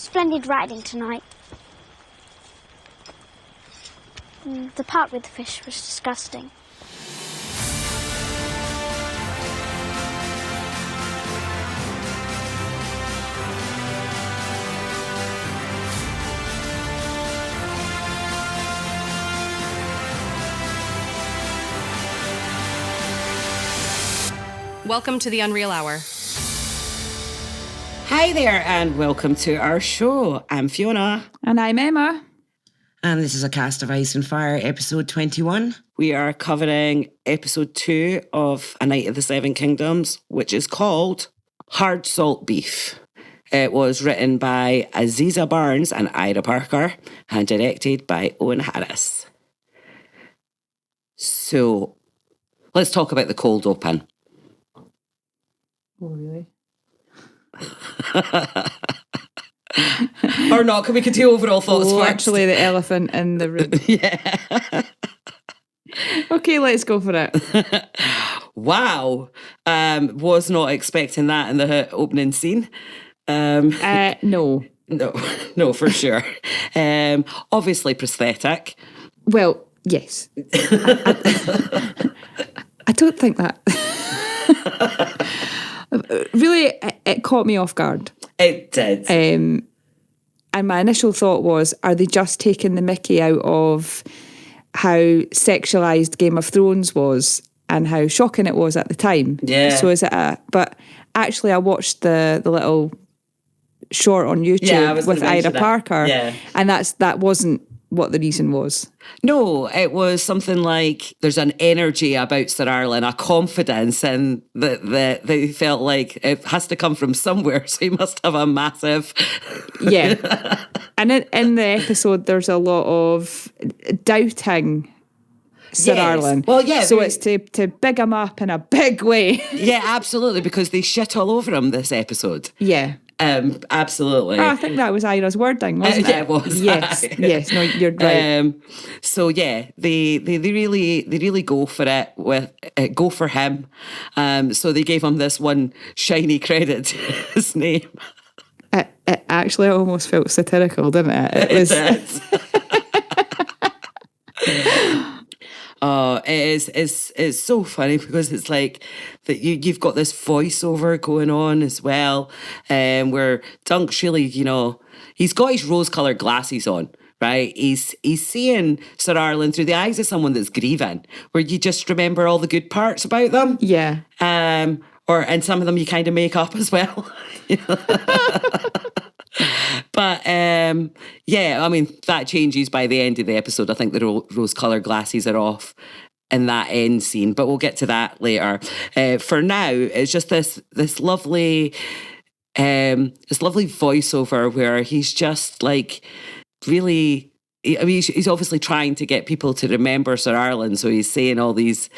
splendid riding tonight. The part with the fish was disgusting. Welcome to the Unreal Hour. Hi there, and welcome to our show. I'm Fiona. And I'm Emma. And this is A Cast of Ice and Fire, episode 21. We are covering episode 2 of A Night of the Seven Kingdoms, which is called Hard Salt Beef. It was written by Aziza Barnes and Ira Parker, and directed by Owen Harris. So, let's talk about the cold open. Oh, really? Or not, can we continue overall thoughts first? Actually, the elephant in the room. Yeah. Okay, let's go for it. Wow. Was not expecting that in the opening scene. No. No, for sure. Obviously prosthetic. Well, yes. I don't think that... Really, it caught me off guard. It did. And my initial thought was, are they just taking the mickey out of how sexualised Game of Thrones was and how shocking it was at the time? Yeah. So is it but actually I watched the little short on YouTube with Ira Parker, and that wasn't what the reason was. No, it was something like there's an energy about Sir Arlen, a confidence, and that they felt like it has to come from somewhere, so he must have a massive... Yeah. And in the episode, there's a lot of doubting Sir Arlen. Well, yeah. So it's to big him up in a big way. Yeah, absolutely, because they shit all over him this episode. Yeah. Absolutely. I think that was Ira's wording, wasn't it? Yeah, it was. Yes. No, you're right. So yeah, they really go for it go for him. So they gave him this one shiny credit to his name. It actually almost felt satirical, didn't it? It did. Oh, it's so funny because it's like that you've got this voiceover going on as well, where Dunk's really, he's got his rose-coloured glasses on, right? He's seeing Sir Arlen through the eyes of someone that's grieving, where you just remember all the good parts about them. Yeah. And some of them you kind of make up as well. But yeah, I mean, that changes by the end of the episode. I think the rose-coloured glasses are off in that end scene, but we'll get to that later. For now, it's just this lovely voiceover where he's just like really... I mean, he's obviously trying to get people to remember Sir Arlen, so he's saying all these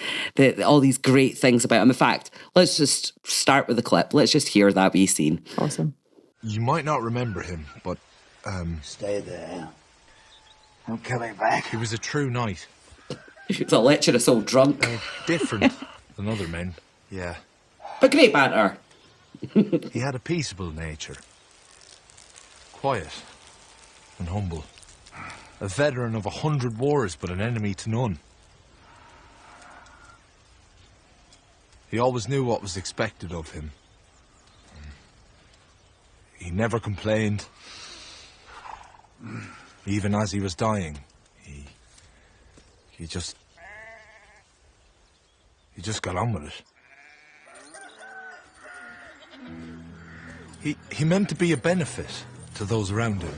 great things about him. In fact, let's just start with the clip. Let's just hear that wee scene. Awesome. You might not remember him, but... Stay there. Don't come back. He was a true knight. He was a lecherous old drunk. Different than other men, yeah. But great banter. He had a peaceable nature. Quiet and humble. A veteran of 100 wars, but an enemy to none. He always knew what was expected of him. He never complained. Even as he was dying, he just got on with it. He meant to be a benefit to those around him.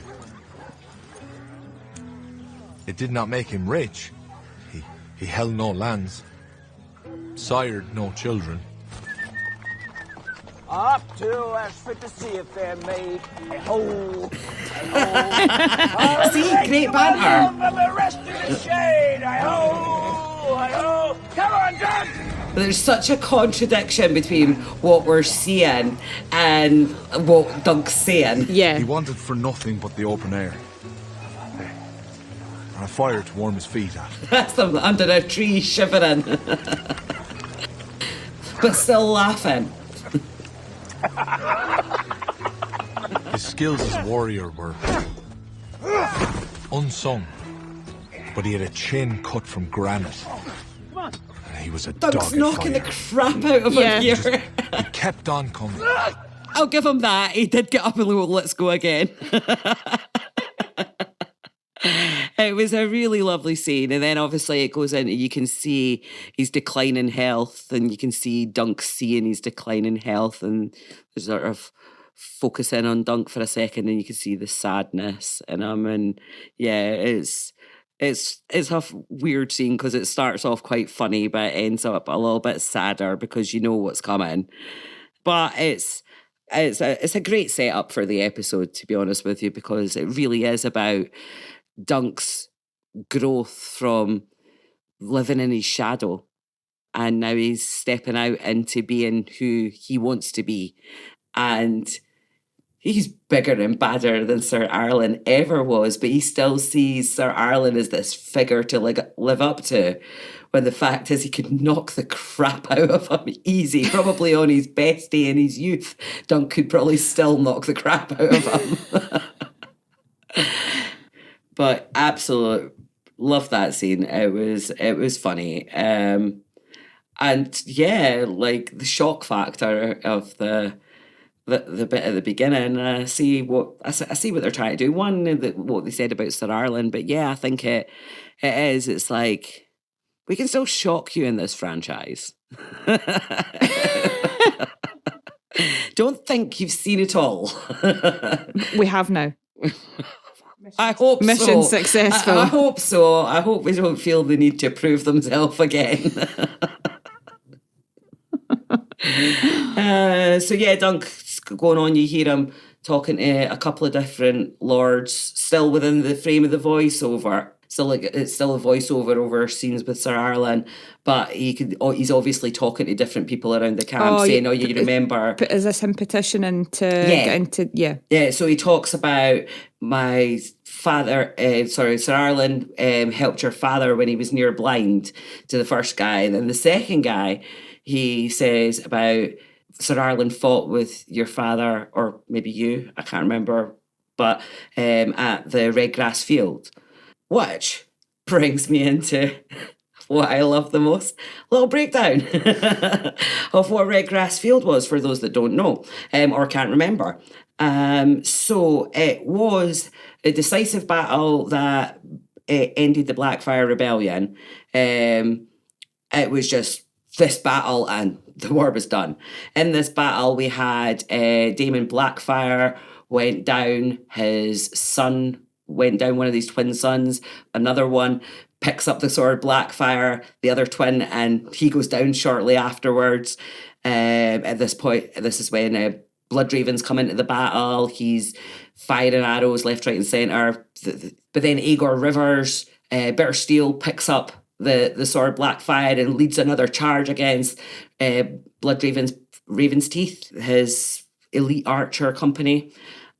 It did not make him rich. He held no lands, sired no children. Up to as fit to see if they're made a hole. Right, See, great banter. From the rest of the shade. Hi-ho. Come on, Dunk. There's such a contradiction between what we're seeing and what Dunk's saying. Yeah. He wanted for nothing but the open air. And a fire to warm his feet at. That's them under a tree shivering. But still laughing. His skills as a warrior were unsung, but he had a chin cut from granite. And he was a Dunk's dogged knocking the fighter. crap out of him here. He kept on coming. I'll give him that. He did get up and go, let's go again. It was a really lovely scene. And then obviously it goes into, you can see his decline in health, and you can see Dunk seeing his decline in health, and there's sort of focus in on Dunk for a second, and you can see the sadness in him. And yeah, it's a weird scene because it starts off quite funny, but it ends up a little bit sadder because you know what's coming. But it's a great setup for the episode, to be honest with you, because it really is about Dunk's growth from living in his shadow, and now he's stepping out into being who he wants to be. And he's bigger and badder than Sir Arlen ever was, but he still sees Sir Arlen as this figure to live up to, when the fact is he could knock the crap out of him easy. Probably on his best day in his youth, Dunk could probably still knock the crap out of him. But absolute love that scene. It was funny. And yeah, like the shock factor of the bit at the beginning. I see what they're trying to do. One, what they said about Sir Arlen, but yeah, I think it is. It's like, we can still shock you in this franchise. Don't think you've seen it all. We have now. I hope Mission so. successful. I hope so. I hope we don't feel the need to prove themselves again. So yeah, Dunk's going on. You hear him talking to a couple of different lords, still within the frame of the voiceover. It's still a voiceover over scenes with Sir Arlen, but he's obviously talking to different people around the camp, saying, "Oh, you remember?" Is this him petitioning to get into? Yeah, yeah. So he talks about my father. Sir Arlen helped your father when he was near blind, to the first guy, and then the second guy, he says about Sir Arlen fought with your father, or maybe you, I can't remember, but at the Redgrass Field. Which brings me into what I love the most, a little breakdown of what Redgrass Field was, for those that don't know or can't remember. So it was a decisive battle that ended the Blackfire Rebellion. It was just this battle and the war was done. In this battle, we had Daemon Blackfire went down, his son went down, one of these twin sons. Another one picks up the sword Blackfire, the other twin, and he goes down shortly afterwards. At this point, this is when Bloodraven's come into the battle. He's firing arrows left, right, and centre. But then Aegor Rivers, Bitter Steel, picks up the sword Blackfire and leads another charge against Bloodraven's Raven's Teeth, his elite archer company.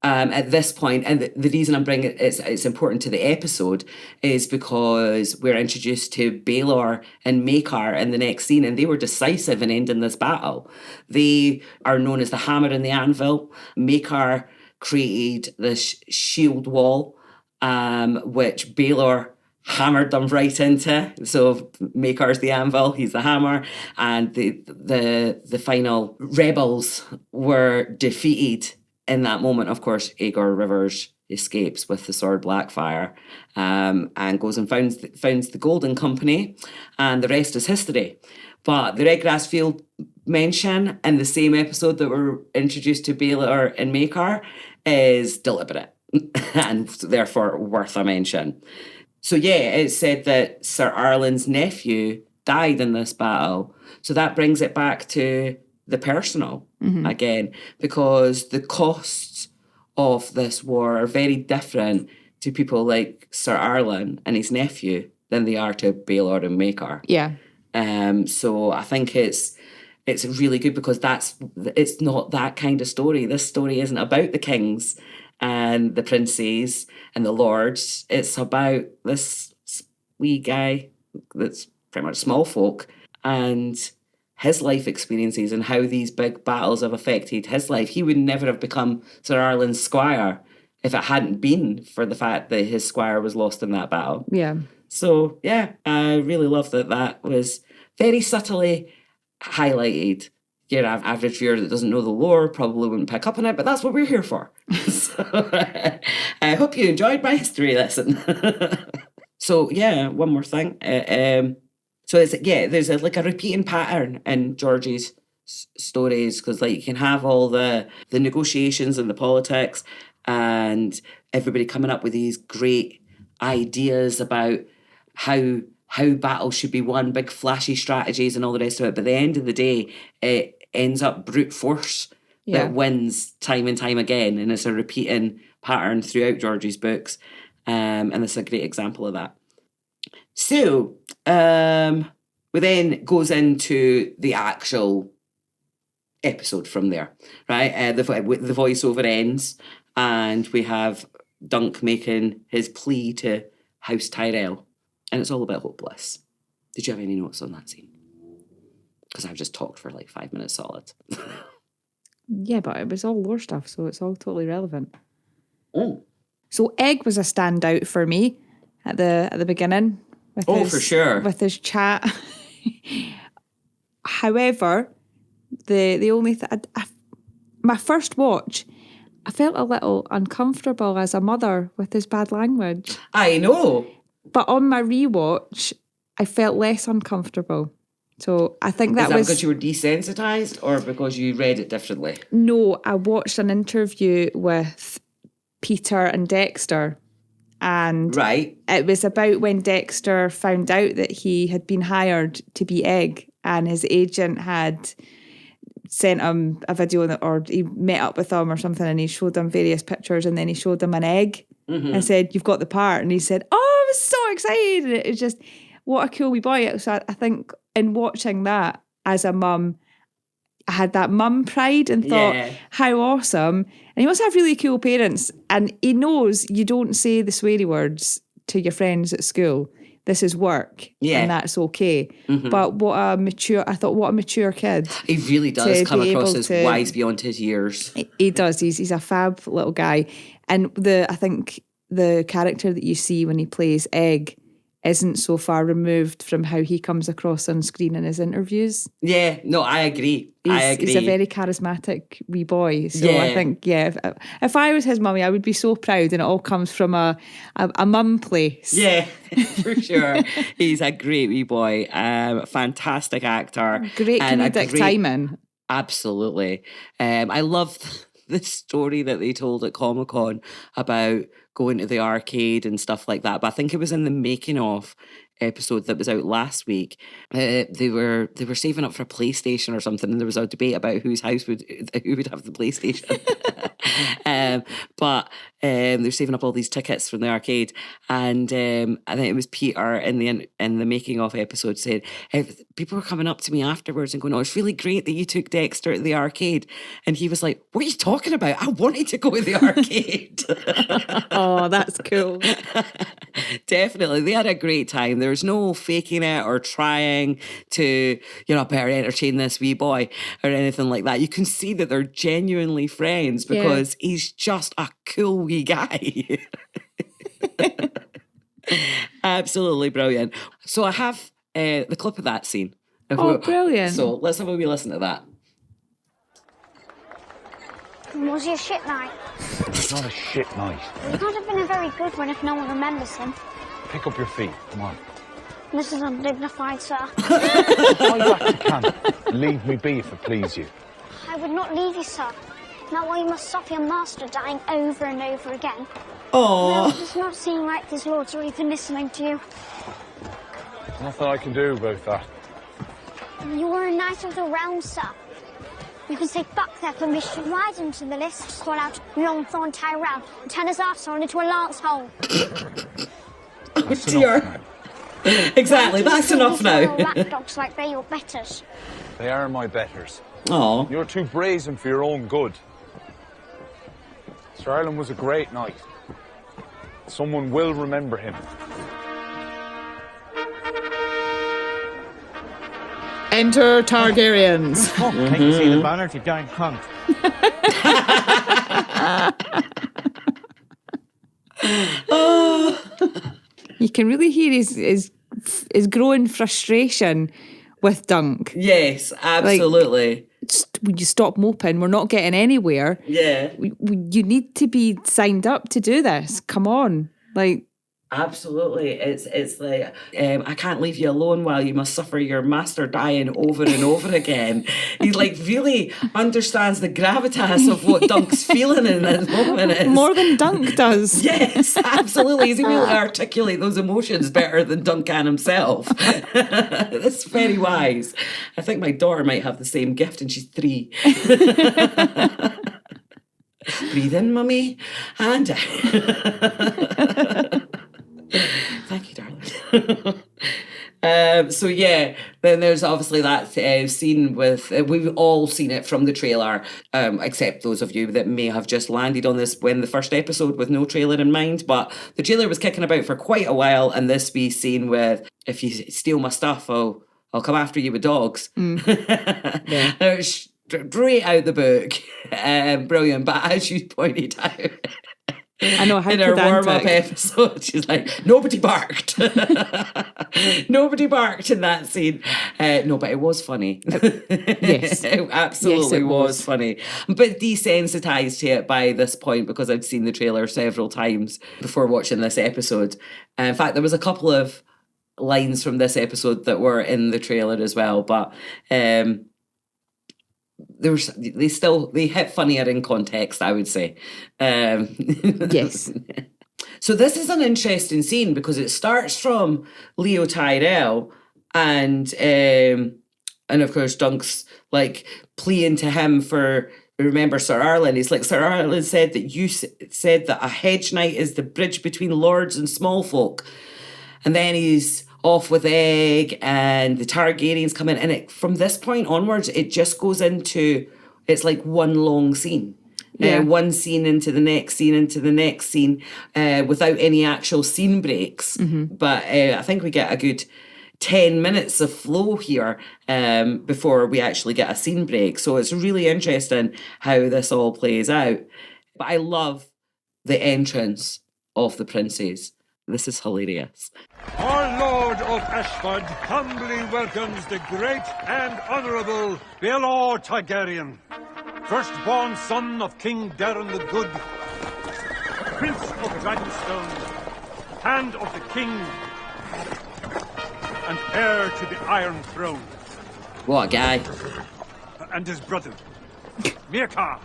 At this point, and the reason I'm bringing it's important to the episode is because we're introduced to Baelor and Maekar in the next scene, and they were decisive in ending this battle. They are known as the Hammer and the Anvil. Maekar created this shield wall, which Baelor hammered them right into. So Maekar's the anvil, he's the hammer, and the final rebels were defeated. In that moment, of course, Aegor Rivers escapes with the sword Blackfire, and goes and founds the Golden Company, and the rest is history. But the Redgrass Field mention in the same episode that we're introduced to Baelor and Maekar is deliberate and therefore worth a mention. So yeah, it said that Sir Arlen's nephew died in this battle. So that brings it back to the personal again, because the costs of this war are very different to people like Sir Arlen and his nephew than they are to Baelor and Maekar. Yeah. So I think it's really good because it's not that kind of story. This story isn't about the kings and the princes and the lords. It's about this wee guy that's pretty much small folk and his life experiences and how these big battles have affected his life. He would never have become Sir Arlen's squire if it hadn't been for the fact that his squire was lost in that battle. Yeah. So, yeah, I really love that was very subtly highlighted. Your average viewer that doesn't know the lore probably wouldn't pick up on it, but that's what we're here for. So, I hope you enjoyed my history lesson. So, yeah, one more thing. So there's a repeating pattern in George's stories, because like you can have all the negotiations and the politics and everybody coming up with these great ideas about how battles should be won, big flashy strategies and all the rest of it. But at the end of the day, it ends up brute force that wins time and time again, and it's a repeating pattern throughout George's books, and it's a great example of that. So, we then goes into the actual episode from there, right? The voiceover ends, and we have Dunk making his plea to House Tyrell, and it's all about Hope Bliss. Did you have any notes on that scene? Because I've just talked for like 5 minutes solid. Yeah, but it was all lore stuff, so it's all totally relevant. Oh. So Egg was a standout for me at the beginning. For sure. With his chat. However, the only my first watch, I felt a little uncomfortable as a mother with his bad language. I know. But on my rewatch, I felt less uncomfortable. So I think that was... because you were desensitised or because you read it differently? No, I watched an interview with Peter and Dexter, and it was about when Dexter found out that he had been hired to be Egg, and his agent had sent him a video, or he met up with him or something, and he showed him various pictures, and then he showed him an egg and said, "You've got the part." And he said, "Oh, I was so excited." And it was just, what a cool wee boy. So I think in watching that as a mum, I had that mum pride and thought, how awesome. And he must have really cool parents. And he knows you don't say the sweary words to your friends at school. This is work, and that's okay. But what a mature kid. He really does come across as wise beyond his years. He does. He's a fab little guy. And I think the character that you see when he plays Egg isn't so far removed from how he comes across on screen in his interviews. Yeah, no, I agree. He's a very charismatic wee boy. So I think, if I was his mummy, I would be so proud, and it all comes from a mum place. Yeah, for sure. He's a great wee boy. Fantastic actor. Great comedic timing. Absolutely. I love the story that they told at Comic-Con about going to the arcade and stuff like that. But I think it was in the making of episode that was out last week. They were saving up for a PlayStation or something, and there was a debate about who would have the PlayStation. But they're saving up all these tickets from the arcade, and I think it was Peter in the making of episode said, people were coming up to me afterwards and going, "Oh, it's really great that you took Dexter to the arcade," and he was like, "What are you talking about? I wanted to go to the arcade." Oh, that's cool. Definitely, they had a great time. There was no faking it or trying to, better entertain this wee boy or anything like that. You can see that they're genuinely friends because he's just a cool wee guy. Absolutely brilliant. So I have the clip of that scene. Brilliant. So let's have a wee listen to that. Was he a shit night? It's not a shit night. He can't have been a very good one if no one remembers him. Pick up your feet, come on. This is undignified, sir. Try back to camp. Leave me be if it please you. I would not leave you, sir. Not while you must suffer your master dying over and over again. Oh. No, it does not seem right his lords are even listening to you. There's nothing I can do about that. You are a knight of the realm, sir. You can say fuck their permission right into the list, call out Longthorn Tyrell, and turn his arsehole into a lance hole. That's enough now. Exactly, that's enough now. Lapdogs like they're your betters. They are my betters. Oh. You're too brazen for your own good. Sir Arlen was a great knight. Someone will remember him. Enter Targaryens. Oh, take to see the banner, you darn cunt. You can really hear his growing frustration with Dunk. Yes, absolutely. When you stop moping, we're not getting anywhere. Yeah. You need to be signed up to do this. Come on. Like, absolutely. It's like, I can't leave you alone while you must suffer your master dying over and over again. He like really understands the gravitas of what Dunk's feeling in this moment is. more than Dunk does. Yes, absolutely. He's able to articulate those emotions better than Dunk can himself. That's very wise. I think my daughter might have the same gift and she's 3. Breathe in, mummy, and out. Thank you, darling. So yeah, then there's obviously that scene with, we've all seen it from the trailer, except those of you that may have just landed on this when the first episode with no trailer in mind, but the trailer was kicking about for quite a while, and this wee scene with, if you steal my stuff, I'll come after you with dogs. Yeah. It's straight out the book. Brilliant, but as you pointed out, I know, how in her warm-up episode, she's like, nobody barked. Nobody barked in that scene. No, but it was funny. Yes. It absolutely Yes, it was funny. I'm a bit desensitised to it by this point because I'd seen the trailer several times before watching this episode. In fact, there was a couple of lines from this episode that were in the trailer as well, but they hit funnier in context, I would say. Yes. So this is an interesting scene because it starts from Leo Tyrell and of course Dunk's like pleading to him for, remember Sir Arlen, he's like, Sir Arlen said that you said that a hedge knight is the bridge between lords and small folk. And then he's off with Egg and the Targaryens come in, and from this point onwards it just goes into, it's like one long scene. Yeah. One scene into the next scene into the next scene without any actual scene breaks. Mm-hmm. But I think we get a good 10 minutes of flow here before we actually get a scene break. So it's really interesting how this all plays out. But I love the entrance of the princes. This is hilarious. Our Lord of Ashford humbly welcomes the great and honourable Baelor Targaryen, firstborn son of King Darren the Good, Prince of Dragonstone, Hand of the King, and heir to the Iron Throne. What a guy. And his brother, Mirka.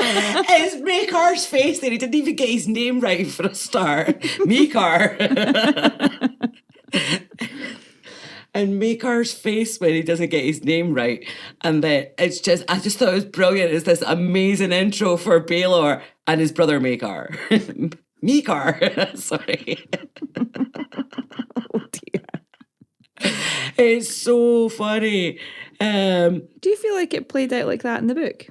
It's Makar's face there. He didn't even get his name right for a start. Makar. And Makar's face when he doesn't get his name right. And then I just thought it was brilliant. It's this amazing intro for Baelor and his brother Makar. Makar. Sorry. Oh dear. It's so funny. Do you feel like it played out like that in the book?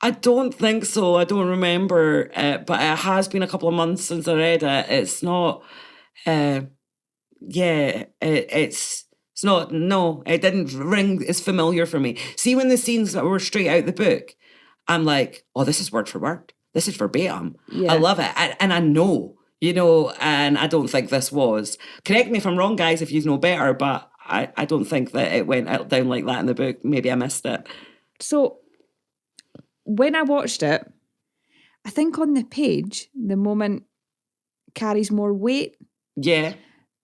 I don't think so. I don't remember it, but it has been a couple of months since I read it. It's not, it's not, no, it didn't ring as familiar for me. See, when the scenes that were straight out the book, I'm like, oh, this is word for word. This is verbatim. Yeah. I love it. And I know, and I don't think this was. Correct me if I'm wrong, guys, if you know better, but I don't think that it went down like that in the book. Maybe I missed it. So, when I watched it, I think on the page, the moment carries more weight. Yeah.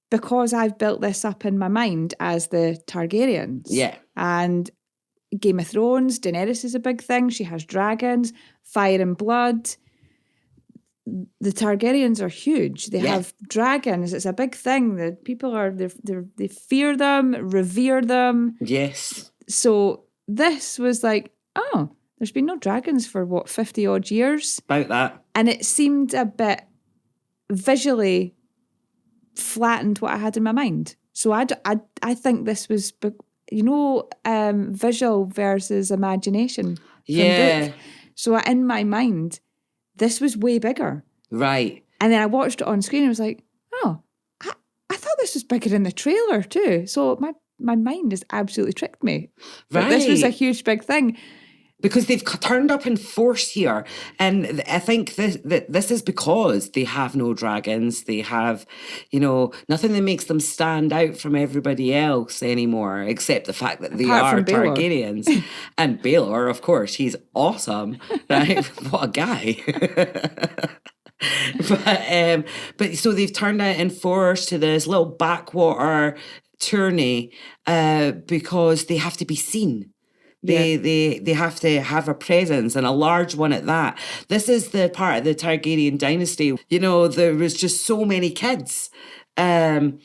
Because I've built this up in my mind as the Targaryens. Yeah. And Game of Thrones, Daenerys is a big thing. She has dragons, fire and blood. The Targaryens are huge. They have dragons. It's a big thing. The people they fear them, revere them. Yes. So this was like, oh, there's been no dragons for 50 odd years. About that. And it seemed a bit visually flattened what I had in my mind. So I think this was, visual versus imagination. Yeah. Book. So in my mind, this was way bigger. Right. And then I watched it on screen and I was like, oh, I thought this was bigger in the trailer too. So my mind has absolutely tricked me. But this was a Right. huge, big thing. Because they've turned up in force here. And I think this is because they have no dragons. They have, nothing that makes them stand out from everybody else anymore, except the fact that they Apart are from Baelor. Targaryens. And Baelor, of course, he's awesome. Right? What a guy. But so they've turned out in force to this little backwater tourney because they have to be seen. They have to have a presence, and a large one at that. This is the part of the Targaryen dynasty. There was just so many kids. So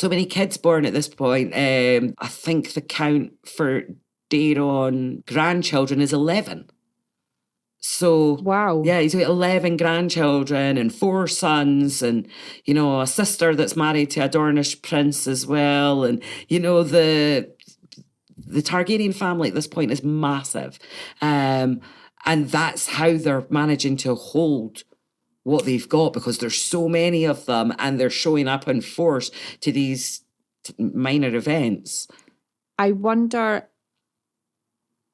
many kids born at this point. I think the count for Daeron grandchildren is 11. So, Wow. yeah, he's got 11 grandchildren and 4 sons and, a sister that's married to a Dornish prince as well. And, the Targaryen family at this point is massive. And that's how they're managing to hold what they've got, because there's so many of them and they're showing up in force to these minor events. I wonder,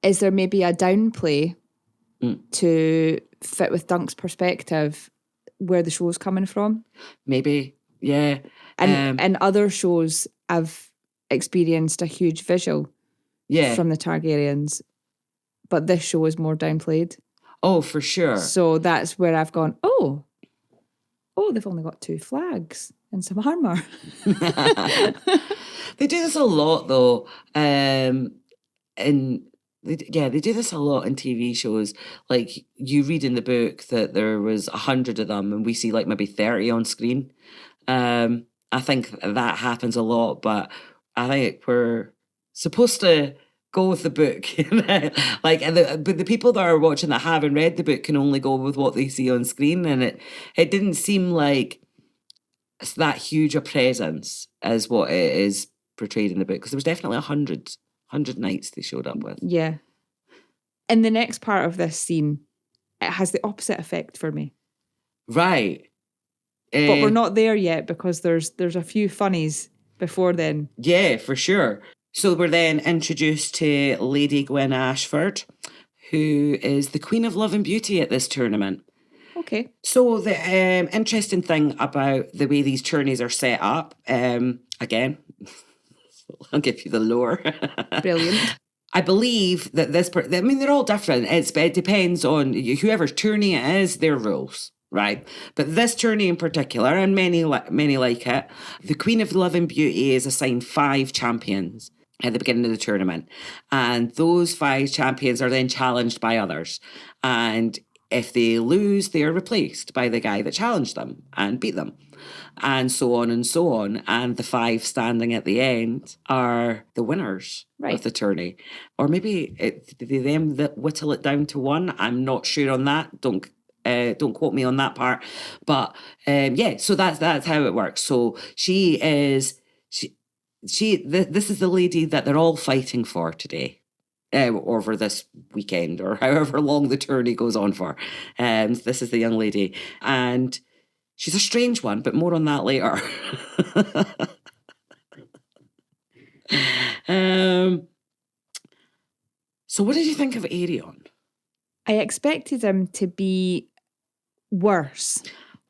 is there maybe a downplay to fit with Dunk's perspective where the show's coming from? Maybe, yeah. And other shows have experienced a huge visual from the Targaryens, but this show is more downplayed. Oh, for sure. So that's where I've gone, oh, they've only got 2 flags and some armour. They do this a lot, though. They do this a lot in TV shows. Like, you read in the book that there was 100 of them, and we see like maybe 30 on screen. I think that happens a lot, but I think we're supposed to go with the book. But the people that are watching that haven't read the book can only go with what they see on screen, and it didn't seem like it's that huge a presence as what it is portrayed in the book, because there was definitely 100 knights they showed up with. Yeah. In the next part of this scene, it has the opposite effect for me. Right. But we're not there yet, because there's a few funnies before then. Yeah, for sure. So we're then introduced to Lady Gwyn Ashford, who is the Queen of Love and Beauty at this tournament. Okay. So the interesting thing about the way these tourneys are set up, again, I'll give you the lore. Brilliant. I believe that they're all different. It depends on whoever's tourney it is, their rules, right? But this tourney in particular, and many like it, the Queen of Love and Beauty is assigned 5 champions at the beginning of the tournament. And those 5 champions are then challenged by others. And if they lose, they are replaced by the guy that challenged them and beat them. And so on and so on. And the 5 standing at the end are the winners of the tourney. Or maybe they then whittle it down to 1. I'm not sure on that. Don't quote me on that part. But so that's how it works. So this is the lady that they're all fighting for today. Over this weekend, or however long the tourney goes on for. This is the young lady. And she's a strange one, but more on that later. So what did you think of Aerion? I expected him to be worse.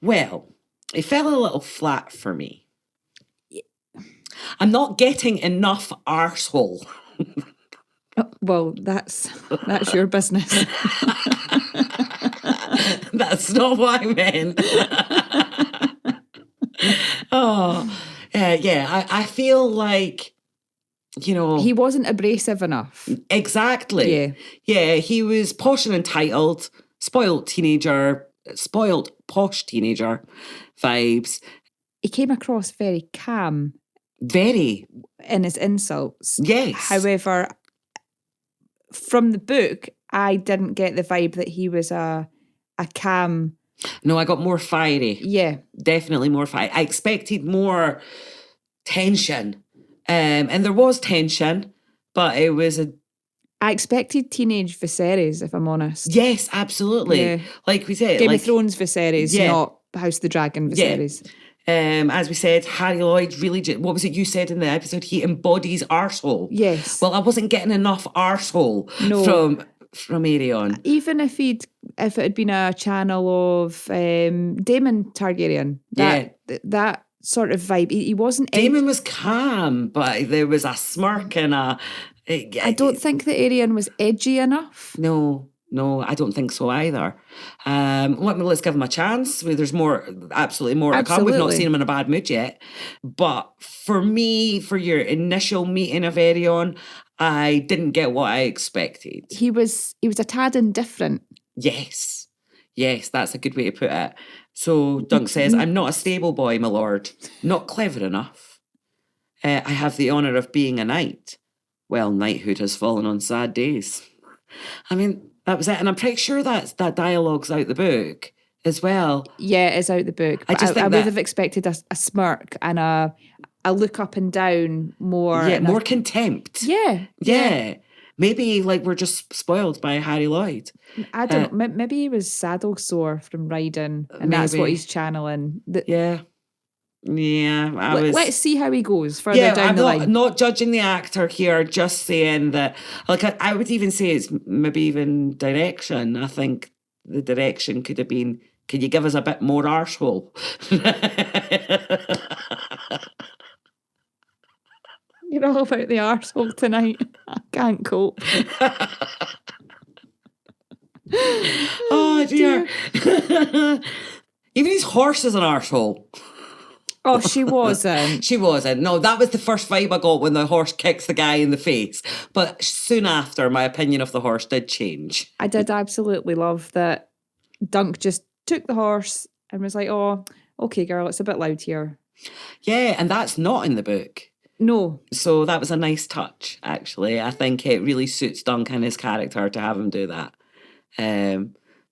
Well, it fell a little flat for me. I'm not getting enough arsehole. Well, that's your business. That's not what I meant. I feel like, he wasn't abrasive enough. Exactly. Yeah, he was posh and entitled, spoiled posh teenager vibes. He came across very calm. Very. In his insults. Yes. However, from the book, I didn't get the vibe that he was a calm. No, I got more fiery. Yeah. Definitely more fiery. I expected more tension. And there was tension, but it was I expected teenage Viserys, if I'm honest. Yes, absolutely. Yeah. Like we said. Game of Thrones Viserys, not House of the Dragon Viserys. As we said, Harry Lloyd really, what was it you said in the episode? He embodies arsehole. Yes. Well, I wasn't getting enough arsehole from Aerion. Even if it had been a channel of Daemon Targaryen, that sort of vibe, he wasn't. Daemon was calm, but there was a smirk and a. I don't think that Aerion was edgy enough. No, I don't think so either. Let's give him a chance. There's absolutely more to come. We've not seen him in a bad mood yet. But for me, for your initial meeting of Aerion, I didn't get what I expected. He was a tad indifferent. Yes, that's a good way to put it. So Dunk says, I'm not a stable boy, my lord. Not clever enough. I have the honour of being a knight. Well, knighthood has fallen on sad days. I mean, that was it. And I'm pretty sure that dialogue's out the book as well. Yeah, it's out the book. I would have expected a smirk and a look up and down more. Yeah, more contempt. Yeah. Maybe like we're just spoiled by Harry Lloyd. I don't know. Maybe he was saddle sore from riding and that's what he's channeling. Let's see how he goes further down the line. Not judging the actor here, just saying that, like, I would even say it's maybe even direction. I think the direction could have been, can you give us a bit more arsehole? You're all about the arsehole tonight. I can't cope. Oh, dear. Even his horse is an arsehole. Oh, she wasn't. She wasn't. No, that was the first vibe I got when the horse kicks the guy in the face. But soon after, my opinion of the horse did change. I did absolutely love that Dunk just took the horse and was like, oh, okay, girl, it's a bit loud here. Yeah, and that's not in the book. No. So that was a nice touch, actually. I think it really suits Dunk and his character to have him do that.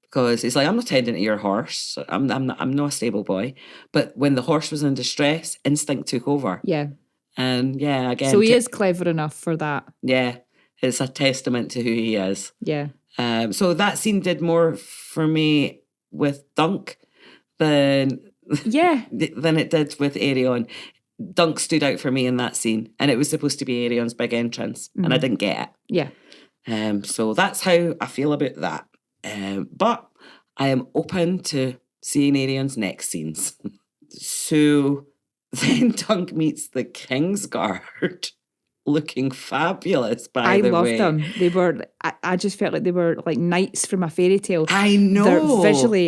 Because he's like, I'm not tending to your horse. I'm not a stable boy. But when the horse was in distress, instinct took over. Yeah. And yeah, again. So he is clever enough for that. Yeah. It's a testament to who he is. Yeah. So that scene did more for me with Dunk than it did with Aerion. Dunk stood out for me in that scene, and it was supposed to be Aerion's big entrance, and I didn't get it. Yeah. So that's how I feel about that. But I am open to seeing Aerion's next scenes. So then Dunk meets the Kingsguard, looking fabulous, by the way. I loved them. They were, I just felt like they were like knights from a fairy tale. I know.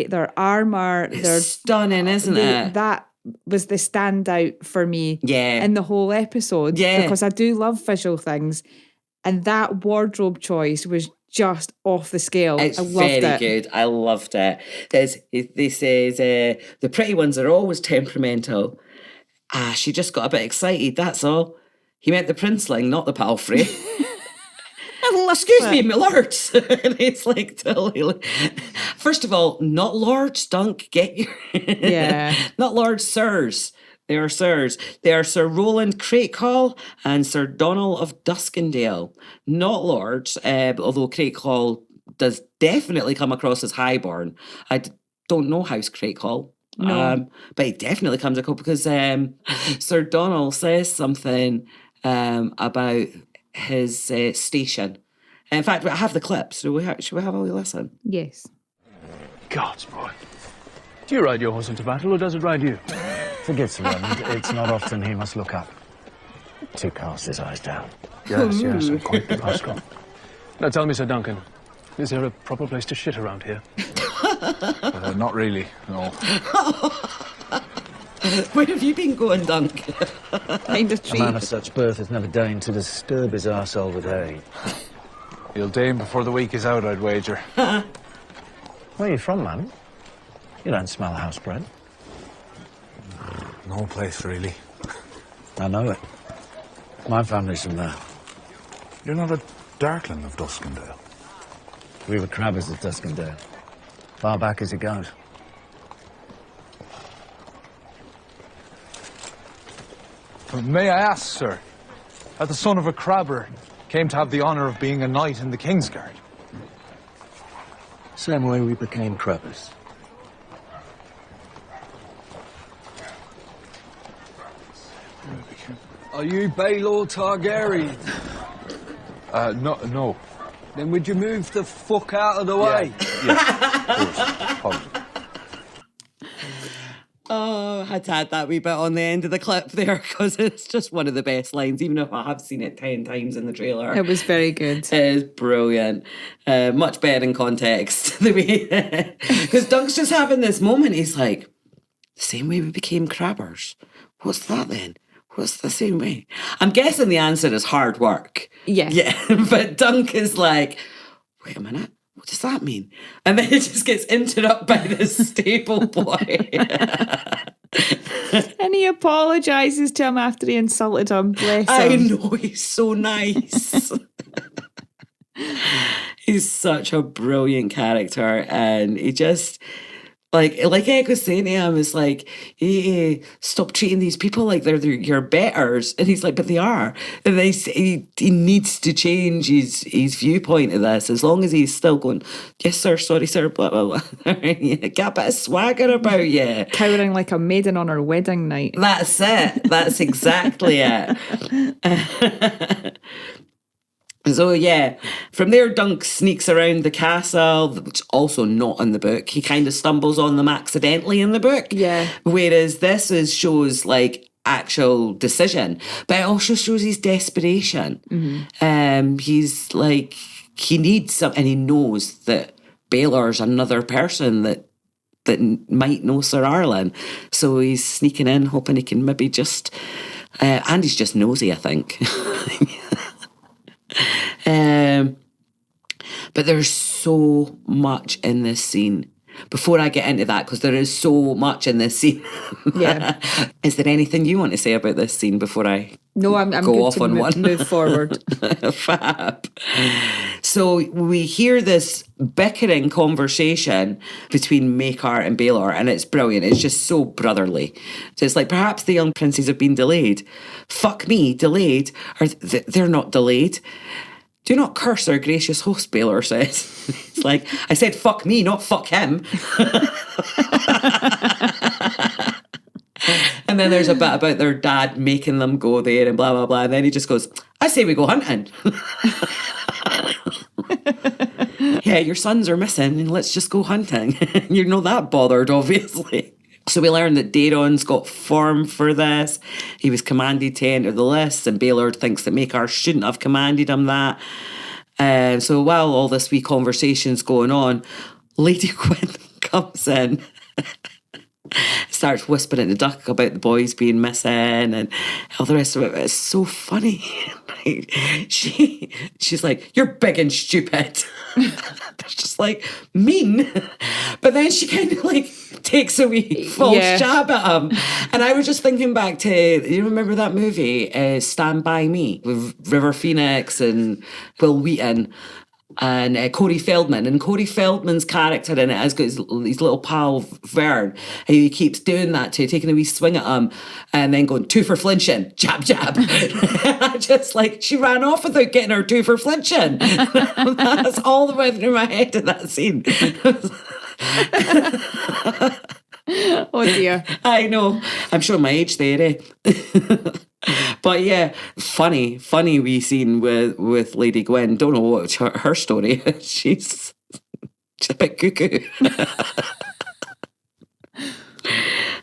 Their armour, they're stunning, isn't it? That was the standout for me in the whole episode. Yeah. Because I do love visual things. And that wardrobe choice was just off the scale. It's I loved it. Very good. I loved it. They says the pretty ones are always temperamental. She just got a bit excited, that's all. He meant the princeling, not the palfrey. Excuse me, my lords. And it's like, totally. First of all, not lords, Dunk, get your... Not lords, sirs. They are sirs. They are Sir Roland Crakehall and Sir Donald of Duskendale. Not lords, although Crakehall does definitely come across as highborn. I don't know House Crakehall. No. But he definitely comes across because Sir Donald says something about his station. In fact, I have the clip, so should we have a wee listen? Yes. Gods, boy. Do you ride your horse into battle, or does it ride you? Forget Sir Roland. It's not often he must look up to cast his eyes down. Yes, I'm quite the rascal. Now tell me, Sir Duncan, is there a proper place to shit around here? Not really, no. Where have you been going, Dunk? Kind of A man of such birth has never deigned to disturb his arsehole with hay. He'll deign before the week is out, I'd wager. Where are you from, man? You don't smell house bread. No place, really. I know it. My family's from there. You're not a Darkling of Duskendale? We were crabbers at Duskendale. Far back as it goes. May I ask, sir, that the son of a crabber came to have the honour of being a knight in the Kingsguard? Same way we became crabbers. Are you Baelor Targaryen? No. Then would you move the fuck out of the way? Yeah, of course. Oh, I had to add that wee bit on the end of the clip there because it's just one of the best lines, even if I have seen it 10 times in the trailer. It was very good. It is brilliant. Much better in context. The way because Dunk's just having this moment. He's like, the same way we became crabbers. What's that then? What's the same way? I'm guessing the answer is hard work. Yeah. Yeah. But Dunk is like, wait a minute. What does that mean? And then it just gets interrupted by this stable boy. And he apologises to him after he insulted him. Bless him. I know, he's so nice. He's such a brilliant character, and he just like Egg was saying to him, is like, hey, stop treating these people like they're your betters. And he's like, but they are. And he needs to change his viewpoint of this, as long as he's still going, yes sir, sorry sir, blah blah blah. Get a bit of swagger about you. Cowering like a maiden on her wedding night. That's it. That's exactly it. So yeah, from there Dunk sneaks around the castle, which also not in the book. He kind of stumbles on them accidentally in the book. Yeah. Whereas this shows like actual decision, but it also shows his desperation. Mm-hmm. He's like, he needs some, and he knows that Baelor's another person that might know Sir Arlen. So he's sneaking in, hoping he can maybe just, and he's just nosy, I think. But there's so much in this scene. Before I get into that, because there is so much in this scene. Yeah. Is there anything you want to say about this scene before I No, I'm go good off to on one? move forward. Fab. So we hear this bickering conversation between Maekar and Baelor, and it's brilliant. It's just so brotherly. So it's like, perhaps the young princes have been delayed. Fuck me, delayed? Or they're not delayed. Do not curse our gracious host, Baelor says. It's like, I said fuck me, not fuck him. And then there's a bit about their dad making them go there and blah, blah, blah. And then he just goes, I say we go hunting. Yeah, your sons are missing and let's just go hunting. You're not that bothered, obviously. So we learn that Daeron's got form for this. He was commanded to enter the lists, and Baelor thinks that Maekar shouldn't have commanded him that. So while all this wee conversation's going on, Lady Gwyn comes in, starts whispering to Duck about the boys being missing and all the rest of it. It's so funny. She's like, you're big and stupid. It's just like, mean. But then she kind of like takes a wee false jab at him. And I was just thinking back to, you remember that movie, Stand By Me, with River Phoenix and Will Wheaton and Corey Feldman. And Corey Feldman's character in it has got his little pal Vern, who he keeps doing that to, taking a wee swing at him and then going, 2 for flinching, jab, jab. I just like, she ran off without getting her 2 for flinching. That's all that went through my head in that scene. Oh dear. I know. I'm showing my age there, eh? But yeah, funny wee scene with Lady Gwyn. Don't know what her story is. She's a bit cuckoo.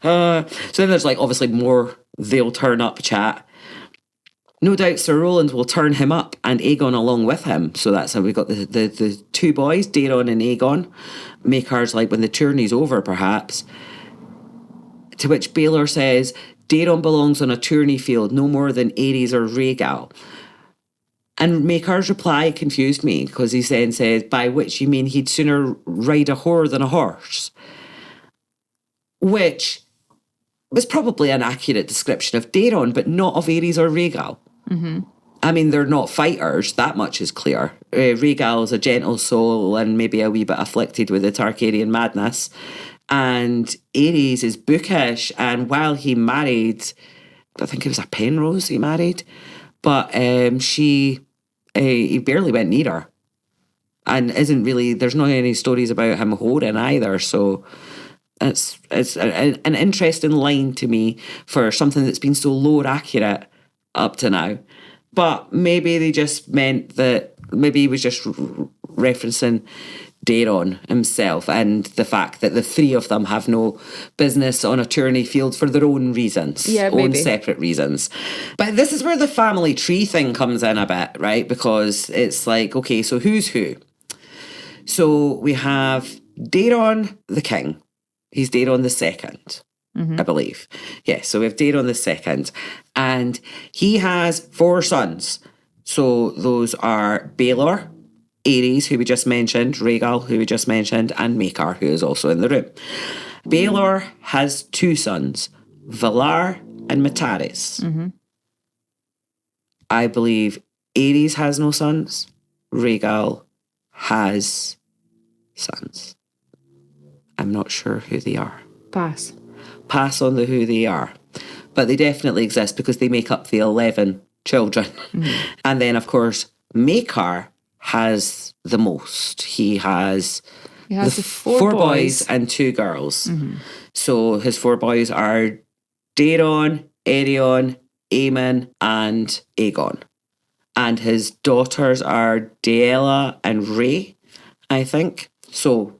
So then there's like obviously more they'll turn up chat. No doubt Sir Roland will turn him up and Aegon along with him. So that's how we got the 2 boys, Daeron and Aegon. Maekar's like, when the tourney's over, perhaps. To which Baelor says, Daeron belongs on a tourney field no more than Ares or Rhaegal. And Maekar's reply confused me, because he then says, by which you mean he'd sooner ride a whore than a horse. Which was probably an accurate description of Daeron, but not of Ares or Rhaegal. Mm-hmm. I mean, they're not fighters, that much is clear. Rhaegal's a gentle soul and maybe a wee bit afflicted with the Targaryen madness. And Ares is bookish, and while he married, I think it was a Penrose he married, but he barely went near her. And isn't really, there's not any stories about him whoring either, so it's an interesting line to me for something that's been so lore accurate up to now. But maybe they just meant that, maybe he was just referencing Aerion himself and the fact that the three of them have no business on a tourney field for their own reasons, own separate reasons. But this is where the family tree thing comes in a bit, right? Because it's like, okay, so who's who? So we have Aerion the king. He's Aerion the second, I believe. Yeah, so we have Aerion the second. And he has 4 sons. So those are Baelor, Ares, who we just mentioned, Rhaegal, who we just mentioned, and Maekar, who is also in the room. Baelor has 2 sons, Valar and Matares. I believe Ares has no sons. Rhaegal has sons. I'm not sure who they are. Pass. Pass on the who they are. But they definitely exist because they make up the 11 children. And then, of course, Maekar has the most. He has the 4 boys and 2 girls. So his 4 boys are Daeron, Aerion, Aemon, and Aegon. And his daughters are Daella and Rhae, I think. So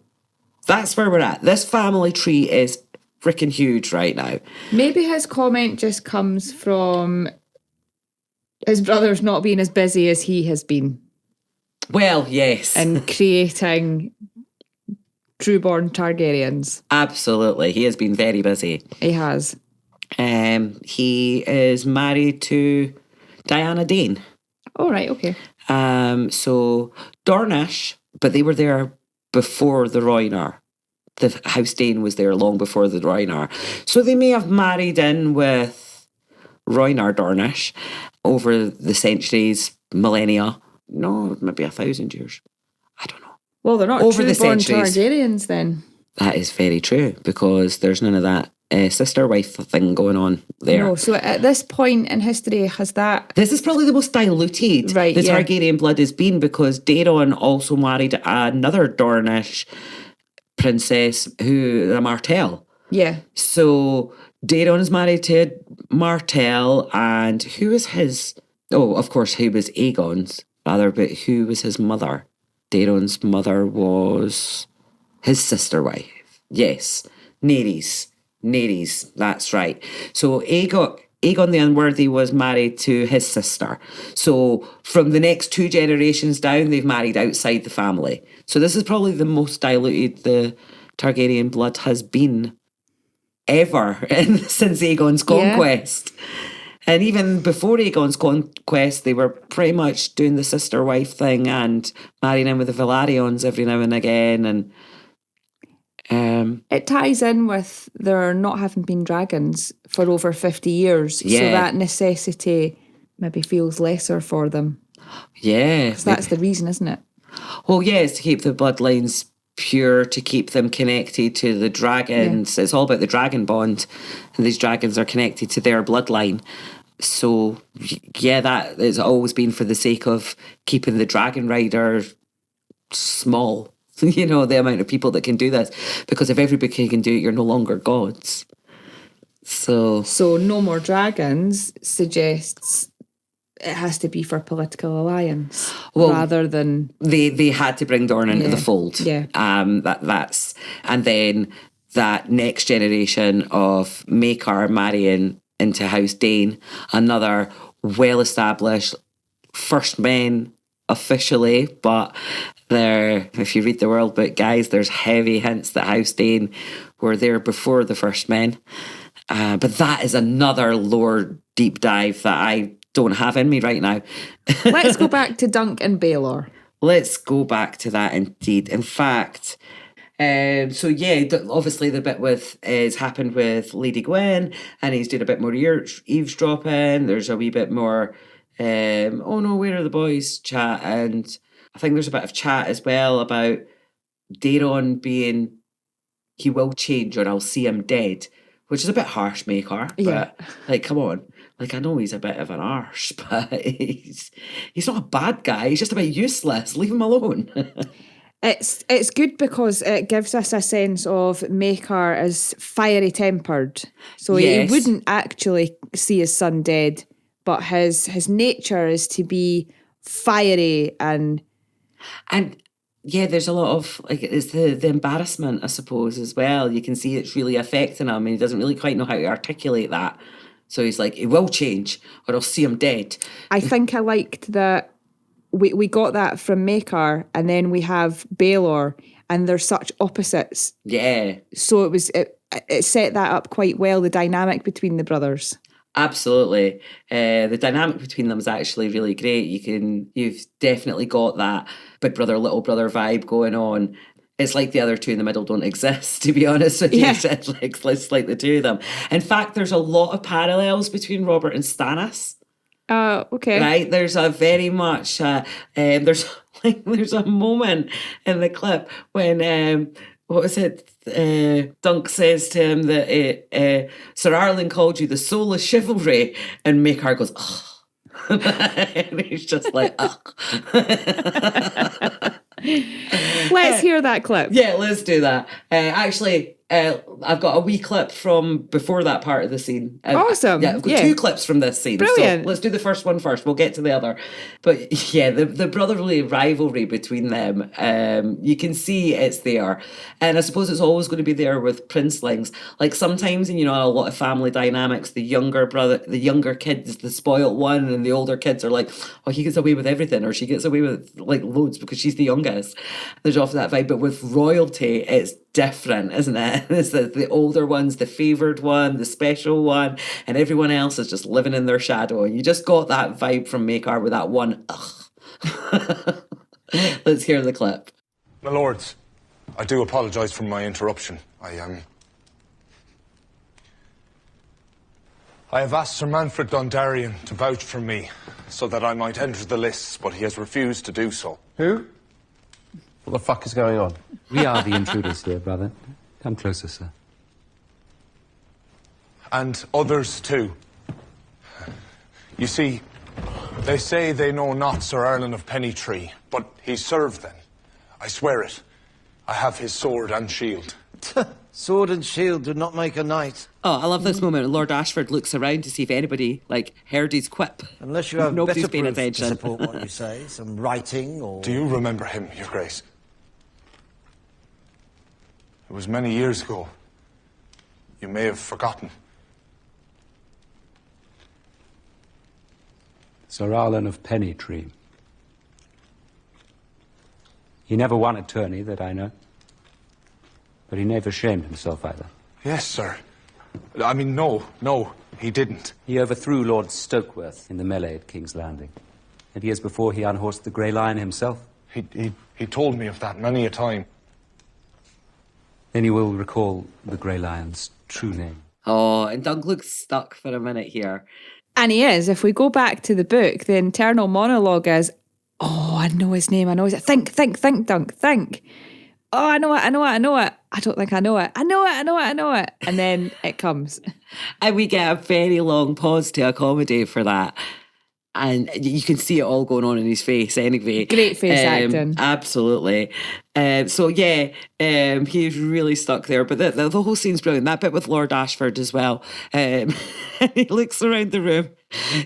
that's where we're at. This family tree is freaking huge right now. Maybe his comment just comes from his brother's not being as busy as he has been. Well, yes. And creating trueborn Targaryens. Absolutely. He has been very busy. He has. He is married to Diana Dane. Oh, right, okay. So Dornish, but they were there before the Rhoynar. The House Dane was there long before the Rhoynar. So they may have married in with Rhoynar Dornish over the centuries, millennia. No, maybe 1,000 years. I don't know. Well, they're not over the trueborn centuries. Targaryens then. That is very true, because there's none of that sister-wife thing going on there. No, so at this point in history, has that... This is probably the most diluted the Targaryen blood has been, because Daeron also married another Dornish princess who, a Martell. Yeah. So Daeron is married to Martell, and who was his... Oh, of course, he was Aegon's father, but who was his mother? Daeron's mother was his sister wife. Yes, Nerys. Nerys, that's right. So Aegon the Unworthy was married to his sister. So from the next 2 generations down, they've married outside the family. So this is probably the most diluted the Targaryen blood has been ever since Aegon's conquest. And even before Aegon's conquest, they were pretty much doing the sister-wife thing and marrying in with the Velaryons every now and again. And it ties in with there not having been dragons for over 50 years. Yeah. So that necessity maybe feels lesser for them. Yeah. So that's the reason, isn't it? Well, yeah, it's to keep the bloodlines pure, to keep them connected to the dragons. It's all about the dragon bond. And these dragons are connected to their bloodline. So, yeah, that has always been for the sake of keeping the dragon rider small. You know, the amount of people that can do this. Because if everybody can do it, you're no longer gods. So no more dragons suggests it has to be for political alliance rather than... They had to bring Dorne into the fold. Yeah. That's... And then that next generation of Maekar marrying into House Dane, another well-established first men officially, but there, if you read the World Book, guys, there's heavy hints that House Dane were there before the first men. But that is another lore deep dive that I don't have in me right now. Let's go back to Dunk and Baelor. Let's go back to that indeed. In fact... so yeah, obviously the bit with is happened with Lady Gwen, and he's doing a bit more eavesdropping. There's a wee bit more, oh no, where are the boys? Chat, and I think there's a bit of chat as well about Daeron being, he will change or I'll see him dead, which is a bit harsh, Maekar. But like, come on, like I know he's a bit of an arse, but he's not a bad guy. He's just a bit useless. Leave him alone. It's good because it gives us a sense of Maekar as fiery tempered. So he wouldn't actually see his son dead, but his nature is to be fiery and yeah, there's a lot of, like, it's the embarrassment, I suppose, as well. You can see it's really affecting him, and he doesn't really quite know how to articulate that. So he's like, it will change, or I'll see him dead. I think I liked that we got that from Makar, and then we have Baelor, and they're such opposites. Yeah. So it set that up quite well, the dynamic between the brothers. Absolutely. The dynamic between them is actually really great. You've definitely got that big brother, little brother vibe going on. It's like the other two in the middle don't exist, to be honest with you. Yeah. It's like the two of them. In fact, there's a lot of parallels between Robert and Stannis. Okay. Right? There's a very much, there's a moment in the clip when, what was it? Dunk says to him that Sir Arlen called you the soul of chivalry, and Makar goes, ugh. And he's just like, ugh. Let's hear that clip. Yeah, let's do that. Actually, I've got a wee clip from before that part of the scene. Awesome. Yeah, I've got two clips from this scene. Brilliant. So let's do the first one first. We'll get to the other. But yeah, the brotherly rivalry between them, you can see it's there. And I suppose it's always going to be there with princelings. Like sometimes, in, a lot of family dynamics, the younger kid is the spoiled one, and the older kids are like, oh, he gets away with everything, or she gets away with like loads because she's the youngest. There's often that vibe. But with royalty, it's different, isn't it? It's the older one's the favoured one, the special one, and everyone else is just living in their shadow. And you just got that vibe from Makar with that one, ugh. Let's hear the clip. My lords, I do apologise for my interruption. I have asked Sir Manfred Dondarrion to vouch for me so that I might enter the lists, but he has refused to do so. Who? What the fuck is going on? We are the intruders here, brother. Come closer, sir. And others too. You see, they say they know not Sir Arlen of Pennytree, but he served them. I swear it. I have his sword and shield. Sword and shield do not make a knight. Oh, I love this moment. Lord Ashford looks around to see if anybody heard his quip. Unless you have Nobody's better paying proof attention. to support what you say, some writing or... Do you remember him, Your Grace? It was many years ago. You may have forgotten. Sir Arlen of Pennytree. He never won a tourney that I know. But he never shamed himself either. Yes, sir. I mean, no, he didn't. He overthrew Lord Stokeworth in the melee at King's Landing. And years before, he unhorsed the Grey Lion himself. He told me of that many a time. Then you will recall the Grey Lion's true name. Oh, and Doug looks stuck for a minute here. And he is. If we go back to the book, the internal monologue is, oh, I know his name. I know his... Think, Dunk, think. Oh, I know it. I don't think I know it. I know it. And then it comes. And we get a very long pause to accommodate for that. And you can see it all going on in his face anyway. Great face acting. Absolutely. He's really stuck there. But the whole scene's brilliant. That bit with Lord Ashford as well. He looks around the room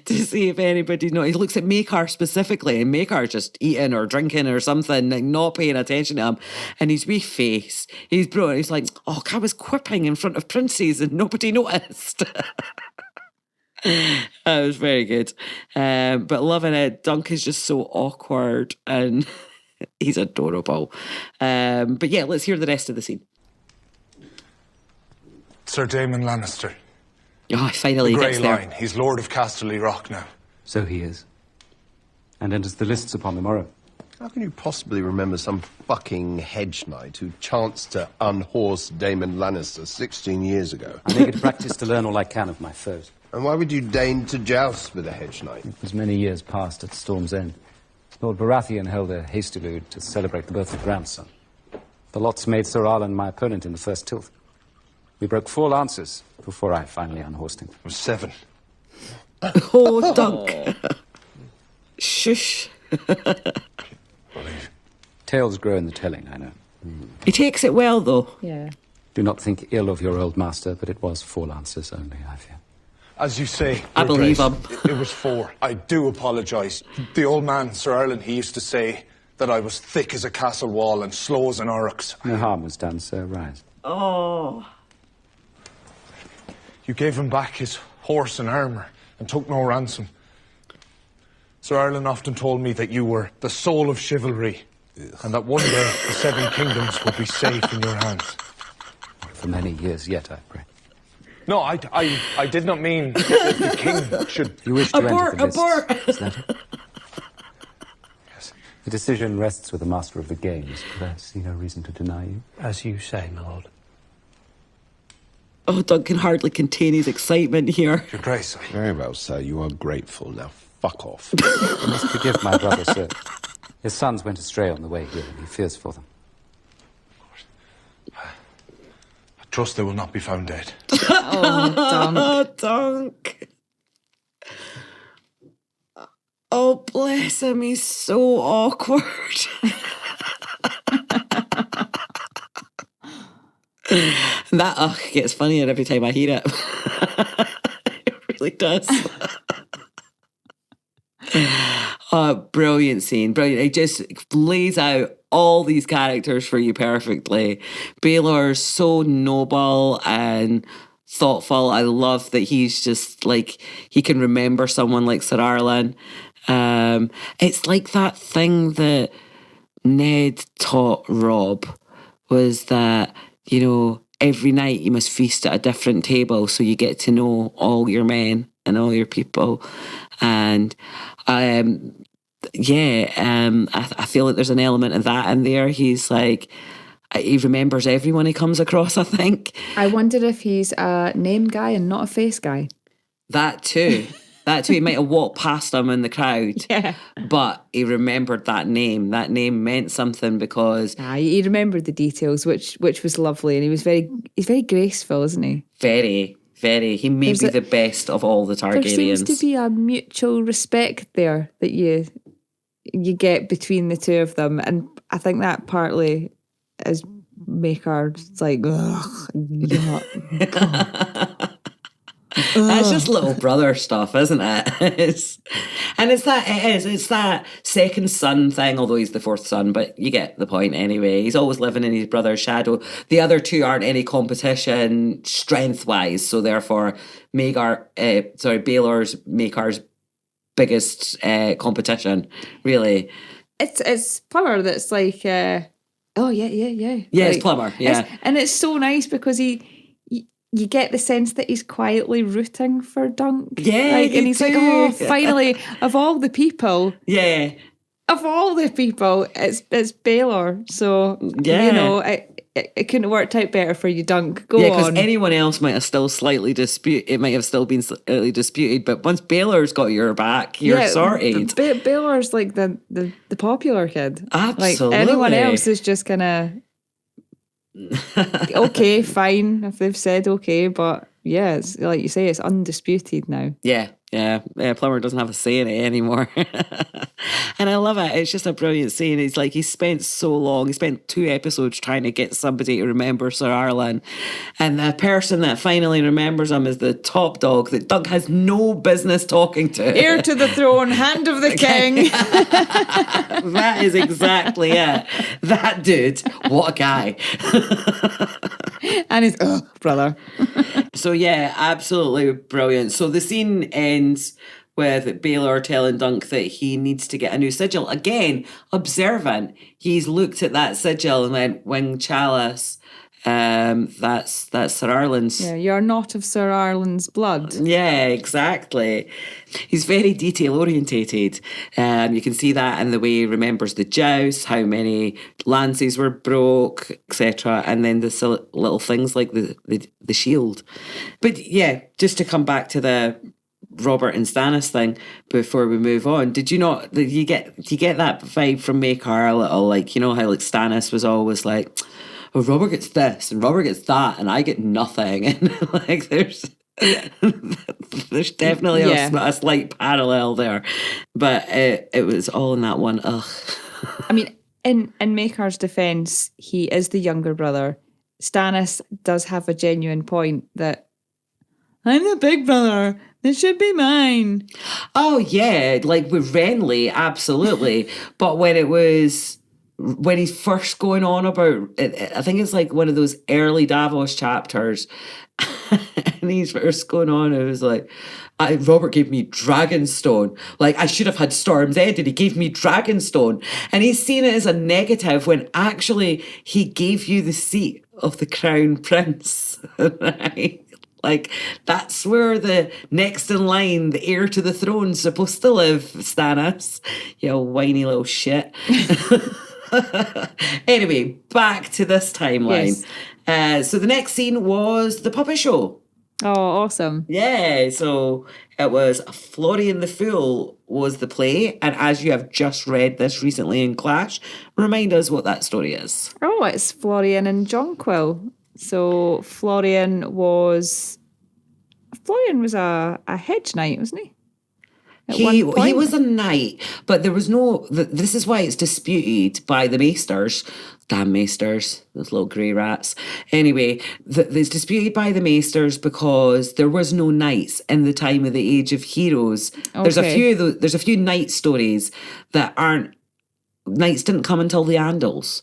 to see if anybody knows. He looks at Makar specifically, and Makar's just eating or drinking or something, like not paying attention to him. And his wee face, he's brilliant. He's like, oh, I was quipping in front of princes and nobody noticed. That was very good. But loving it. Dunk is just so awkward and he's adorable. But yeah, let's hear the rest of the scene. Sir Daemon Lannister. Oh, finally the gets Grey there. Line. He's Lord of Casterly Rock now. So he is. And enters the lists upon the morrow. How can you possibly remember some fucking hedge knight who chanced to unhorse Daemon Lannister 16 years ago? I make it a practice to learn all I can of my foes. And why would you deign to joust with a hedge knight? It was many years past at Storm's End. Lord Baratheon held a hastilude to celebrate the birth of grandson. The lots made Sir Arlen my opponent in the first tilt. We broke 4 lances before I finally unhorsed him. It was 7. Oh, Dunk. Shush. Tales grow in the telling, I know. He takes it well, though. Yeah. Do not think ill of your old master, but it was 4 lances only, I fear. As you say, I believe him. It was 4. I do apologise. The old man, Sir Erlen, he used to say that I was thick as a castle wall and slow as an oryx. No harm was done, sir. Rise. Oh. You gave him back his horse and armour and took no ransom. Sir Erlen often told me that you were the soul of chivalry and that one day the 7 kingdoms would be safe in your hands. For many years yet, I pray. No, I did not mean that the king should... You wish to enter the Abort! lists, is that it? Yes. The decision rests with the master of the games, but I see no reason to deny you. As you say, my lord. Oh, Doug can hardly contain his excitement here. Your Grace. Very well, sir. You are grateful. Now, fuck off. You must forgive my brother, sir. His sons went astray on the way here, and he fears for them. I trust they will not be found dead. Oh, Dunk. Oh, bless him. He's so awkward. And that gets funnier every time I hear it. It really does. Brilliant scene. Brilliant. It just lays out all these characters for you perfectly. Baelor's so noble and thoughtful. I love that he's just like, he can remember someone like Sir Arlen. It's like that thing that Ned taught Rob was that, you know, every night you must feast at a different table so you get to know all your men and all your people. And I feel like there's an element of that in there. He's like, he remembers everyone he comes across, I think. I wonder if he's a name guy and not a face guy. That too. That too. He might have walked past him in the crowd. Yeah. But he remembered that name. That name meant something because... he remembered the details, which was lovely. And he's very graceful, isn't he? Very, very. He may be the best of all the Targaryens. There seems to be a mutual respect there that you get between the two of them. And I think that partly is Maker's like, ugh, yuck. That's just little brother stuff, isn't it? It's that second son thing, although he's the fourth son, but you get the point anyway. He's always living in his brother's shadow. The other two aren't any competition strength-wise, so therefore Baelor's Maker's biggest competition, really. It's Plumber that's like, yeah. Yeah, like, it's Plumber, yeah. And it's so nice because you get the sense that he's quietly rooting for Dunk. Yeah, and he's like, oh, finally, of all the people. Yeah. Of all the people, it's Baelor. So, you know, it couldn't have worked out better for you, Dunk. Go on. Yeah, because anyone else might have still slightly disputed. It might have still been slightly disputed, but once Baelor's got your back, you're sorted. Baelor's like the popular kid. Absolutely. Like anyone else is just kind of... okay, fine, if they've said okay, but yeah, it's like you say, it's undisputed now. Yeah, Plumber doesn't have a say in it anymore. And I love it. It's just a brilliant scene. It's like he spent 2 episodes trying to get somebody to remember Sir Arlen, and the person that finally remembers him is the top dog that Doug has no business talking to. Heir to the throne, hand of the king. That is exactly it. That dude, what a guy. And his brother. So yeah, absolutely brilliant. So the scene ends with Baelor telling Dunk that he needs to get a new sigil. Again, observant. He's looked at that sigil and went, Winged Chalice. That's Sir Arlen's. Yeah, you're not of Sir Arlen's blood. Yeah, exactly. He's very detail orientated. You can see that in the way he remembers the joust, how many lances were broke, etc. And then the little things like the shield. But yeah, just to come back to the Robert and Stannis thing before we move on, do you get that vibe from Maker a little, like, you know how like Stannis was always like, oh, Robert gets this and Robert gets that and I get nothing, and like there's definitely a slight parallel there, but it was all in that one. I mean, in Maker's defense, he is the younger brother. Stannis does have a genuine point that I'm the big brother. This should be mine. Oh, yeah, like with Renly, absolutely. But when he's first going on about, I think it's like one of those early Davos chapters, and he's first going on, it was like, Robert gave me Dragonstone. Like, I should have had Storm's End, and he gave me Dragonstone. And he's seen it as a negative when actually he gave you the seat of the Crown Prince, right? Like, that's where the next in line, the heir to the throne's supposed to live, Stannis. You whiny little shit. Anyway, back to this timeline. Yes. So the next scene was the puppet show. Oh, awesome. Yeah, so it was Florian the Fool was the play. And as you have just read this recently in Clash, remind us what that story is. Oh, it's Florian and Jonquil. So Florian was a hedge knight, wasn't he? He was a knight, but there was no... This is why it's disputed by the maesters. Damn maesters, those little grey rats. Anyway, it's disputed by the maesters because there was no knights in the time of the Age of Heroes. Okay. There's a few knight stories that aren't... Knights didn't come until the Andals.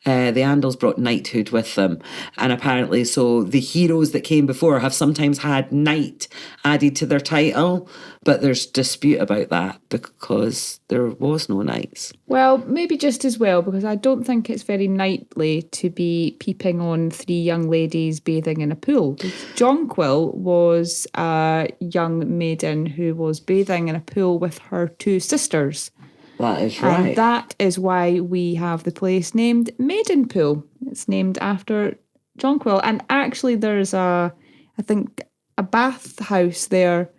The Andals brought knighthood with them. And apparently, so the heroes that came before have sometimes had knight added to their title, but there's dispute about that because there was no knights. Well, maybe just as well, because I don't think it's very knightly to be peeping on 3 young ladies bathing in a pool. Jonquil was a young maiden who was bathing in a pool with her 2 sisters. That is right. And that is why we have the place named Maidenpool. It's named after Jonquil. And actually there's I think a bathhouse there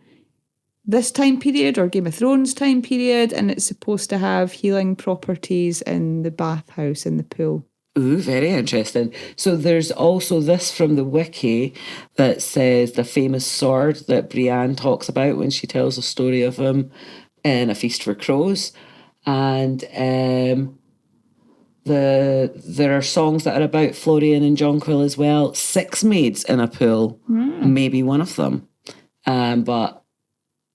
this time period or Game of Thrones time period, and it's supposed to have healing properties in the bathhouse in the pool. Ooh, very interesting. So there's also this from the wiki that says the famous sword that Brienne talks about when she tells the story of him in A Feast for Crows. And there are songs that are about Florian and Jonquil as well. 6 maids in a pool, maybe one of them, but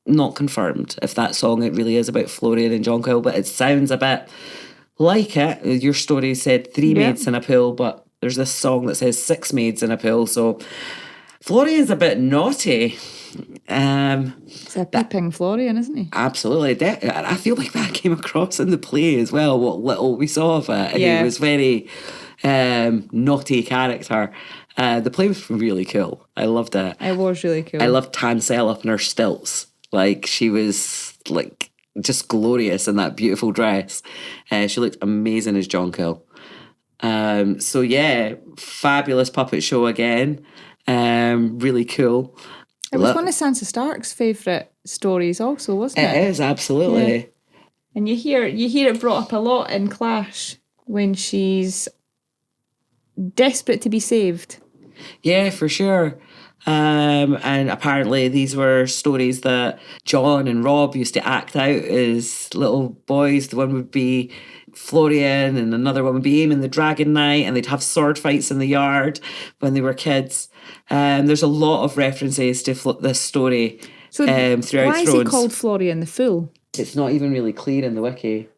not confirmed if that song it really is about Florian and Jonquil. But it sounds a bit like it. Your story said 3 maids in a pool, but there's this song that says 6 maids in a pool. So Florian's a bit naughty. It's a peeping Florian, isn't he? Absolutely. I feel like that came across in the play as well, what little we saw of it. Yeah. He was very naughty character. The play was really cool. I loved it. It was really cool. I loved Tansel up in her stilts. Like, she was like just glorious in that beautiful dress. She looked amazing as Jonquil. So yeah, fabulous puppet show again. Really cool. It was one of Sansa Stark's favourite stories also, wasn't it? It is, absolutely. Yeah. And you hear it brought up a lot in Clash when she's desperate to be saved. Yeah, for sure. And apparently these were stories that John and Rob used to act out as little boys. The one would be Florian and another one would be Aemon the Dragon Knight, and they'd have sword fights in the yard when they were kids. There's a lot of references to this story throughout Thrones. Why is he called Florian the Fool? It's not even really clear in the wiki.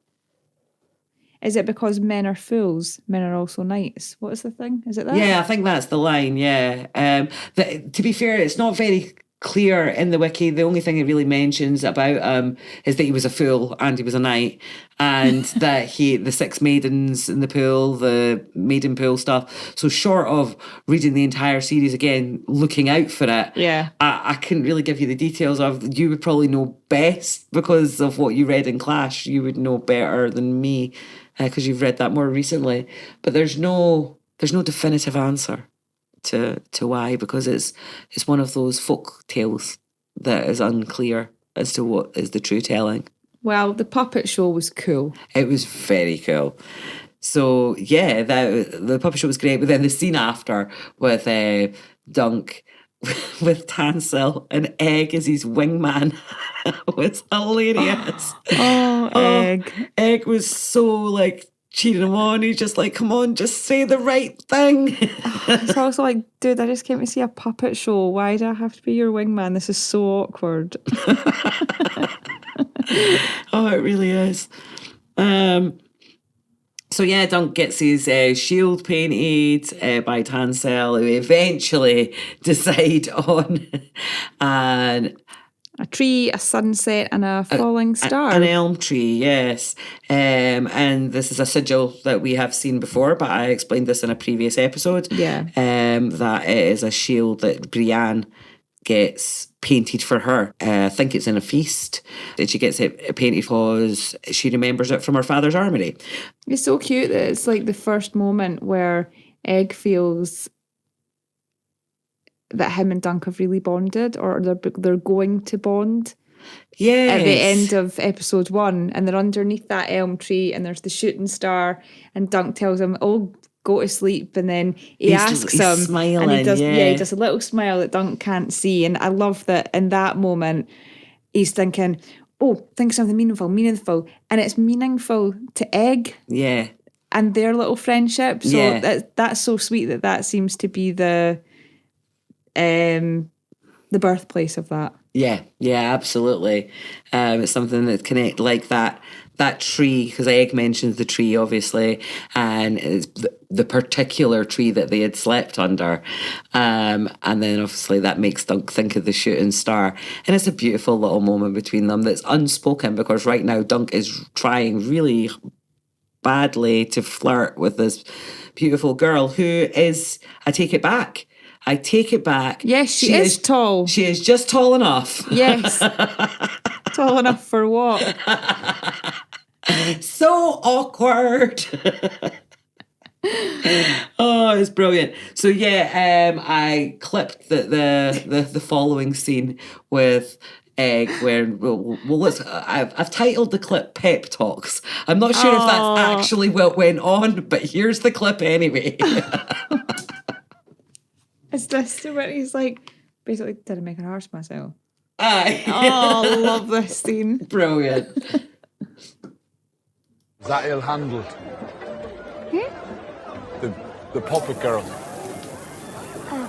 Is it because men are fools? Men are also knights. What is the thing? Is it that? Yeah, I think that's the line, yeah. To be fair, it's not very clear in the wiki. The only thing it really mentions about is that he was a fool and he was a knight, and that the 6 maidens in the pool, the maiden pool stuff. So short of reading the entire series again, looking out for it, yeah, I couldn't really give you the details of. You would probably know best because of what you read in Clash. You would know better than me because you've read that more recently. But there's no definitive answer to why, because it's one of those folk tales that is unclear as to what is the true telling. Well, the puppet show was cool. It was very cool. So yeah, the puppet show was great, but then the scene after with Dunk with Tansel and Egg as his wingman was hilarious. Egg. Egg was so like cheering him on. He's just like, come on, just say the right thing. It's also like, dude, I just came to see a puppet show. Why do I have to be your wingman? This is so awkward. Oh, it really is. So yeah, Dunk gets his shield painted by Tansel, who eventually decide on a tree, a sunset, and a falling star. An elm tree, yes. And this is a sigil that we have seen before, but I explained this in a previous episode. Yeah. That it is a shield that Brienne gets painted for her. I think it's in a feast that she gets it painted because she remembers it from her father's armory. It's so cute that it's like the first moment where Egg feels that him and Dunk have really bonded, or they're going to bond. Yes. At the end of episode 1, and they're underneath that elm tree, and there's the shooting star, and Dunk tells him, "Oh, go to sleep," and then he's him, smiling, and he does, yeah, he does a little smile that Dunk can't see, and I love that in that moment he's thinking, "Oh, think something meaningful," and it's meaningful to Egg, yeah, and their little friendship. So yeah. that's so sweet that seems to be the birthplace of that. Yeah, absolutely. It's something that connect like that tree, because Egg mentions the tree obviously, and it's the particular tree that they had slept under, and then obviously that makes Dunk think of the shooting star, and it's a beautiful little moment between them that's unspoken, because right now Dunk is trying really badly to flirt with this beautiful girl who is, I take it back. Yes, she is tall. She is just tall enough. Yes. Tall enough for what? So awkward. Oh, it's brilliant. So yeah, I clipped the following scene with Egg, where let's. I've titled the clip "Pep Talks." I'm not sure if that's actually what went on, but here's the clip anyway. It's this when he's like, basically, did I make an arse myself? Aye. Oh, I love this scene. Brilliant. Is that ill-handled? The puppet girl. Oh.